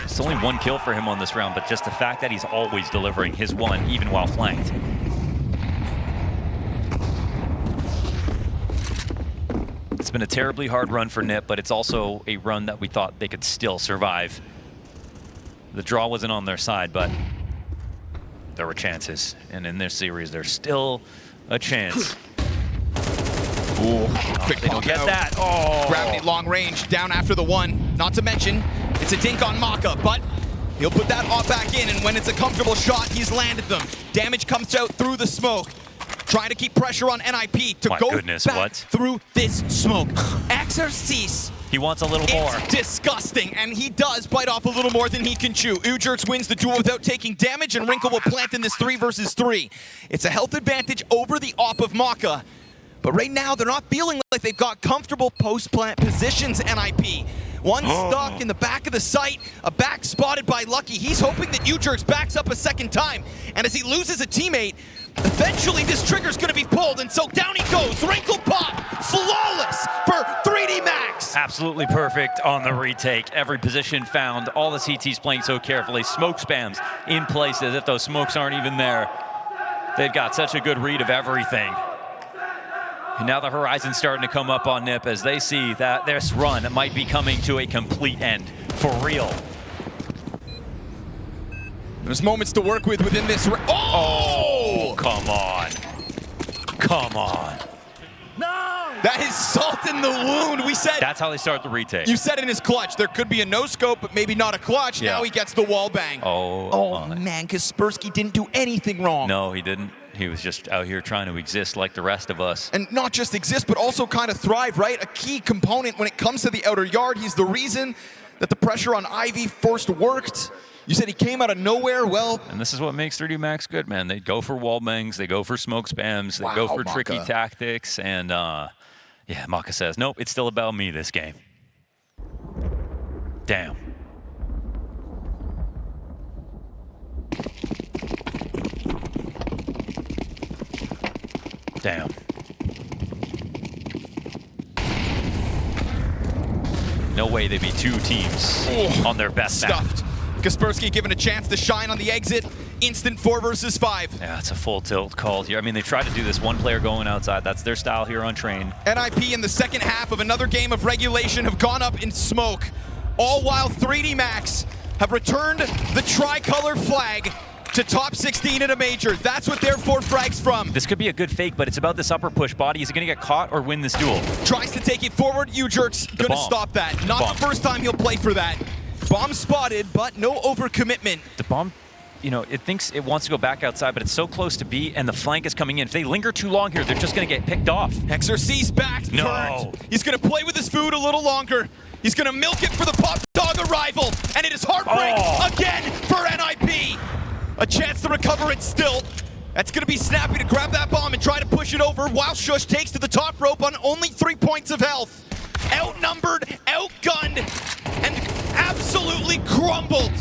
It's only 1 kill for him on this round, but just the fact that he's always delivering his one, even while flanked. It's been a terribly hard run for NiP, but it's also a run that we thought they could still survive. The draw wasn't on their side, but there were chances. And in this series, there's still a chance. Ooh, quick They don't pop get out. that. Oh. Gravity long range, down after the 1. Not to mention, it's a dink on Maka, but he'll put that off back in, and when it's a comfortable shot, he's landed them. Damage comes out through the smoke. Trying to keep pressure on NiP to My go goodness, back what? through this smoke. Exorcise. He wants a little more. It's disgusting, and he does bite off a little more than he can chew. Ujerks wins the duel without taking damage, and Wrinkle will plant in this 3 versus 3. It's a health advantage over the op of Maka. But right now, they're not feeling like they've got comfortable post-plant positions, NiP. One stuck in the back of the site, a back spotted by Lucky. He's hoping that Ujerks backs up a second time. And as he loses a teammate, eventually this trigger's gonna be pulled, and so down he goes. Wrinkle pop, flawless for 3D Max. Absolutely perfect on the retake. Every position found, all the CTs playing so carefully. Smoke spams in place as if those smokes aren't even there. They've got such a good read of everything. And now the horizon's starting to come up on NiP as they see that this run might be coming to a complete end, for real. There's moments to work with within this. Oh! Come on. Come on. That is salt in the wound. We said. That's how they start the retake. You said in his clutch, there could be a no-scope, but maybe not a clutch. Yeah. Now he gets the wall bang. Oh Man, Kaspersky didn't do anything wrong. No, he didn't. He was just out here trying to exist like the rest of us. And not just exist, but also kind of thrive, right? A key component when it comes to the outer yard. He's the reason that the pressure on Ivy first worked. You said he came out of nowhere. Well, And this is what makes 3D Max good, man. They go for wall bangs, they go for smoke spams, they go for tricky Maka. tactics, and yeah, Maka says, nope, it's still about me this game. Damn. Damn. No way they be 2 teams on their best map. stuffed. Kaspersky given a chance to shine on the exit. Instant 4 versus 5. Yeah, it's a full tilt called here. I mean, they tried to do this, one player going outside. That's their style here on Train. NiP in the second half of another game of regulation have gone up in smoke. All while 3D Max have returned the tricolor flag to top 16 at a major. That's what they're 4 frags from. This could be a good fake, but it's about this upper push body. Is he going to get caught or win this duel? Tries to take it forward. Ujerks gonna bomb. stop that. Not Bomb. the first time he'll play for that. Bomb spotted, but no overcommitment. The bomb, you know, it thinks it wants to go back outside, but it's so close to B, and the flank is coming in. If they linger too long here, they're just going to get picked off. Exorcise back, No. turned. He's gonna play with his food a little longer. He's gonna milk it for the pop dog arrival, and it is heartbreak again for NiP. A chance to recover it still. That's gonna be Snappy to grab that bomb and try to push it over while Shush takes to the top rope on only 3 points of health. Outnumbered, outgunned, and absolutely crumbled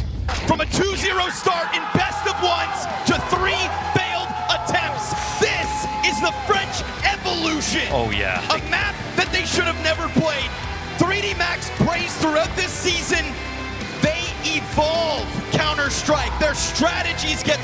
from a 2-0 start in best of ones to 3 failed attempts. This is the French evolution. Oh, yeah. A map that they should have never played. 3D Max praised throughout this season. They evolve Counter-Strike. Their strategies get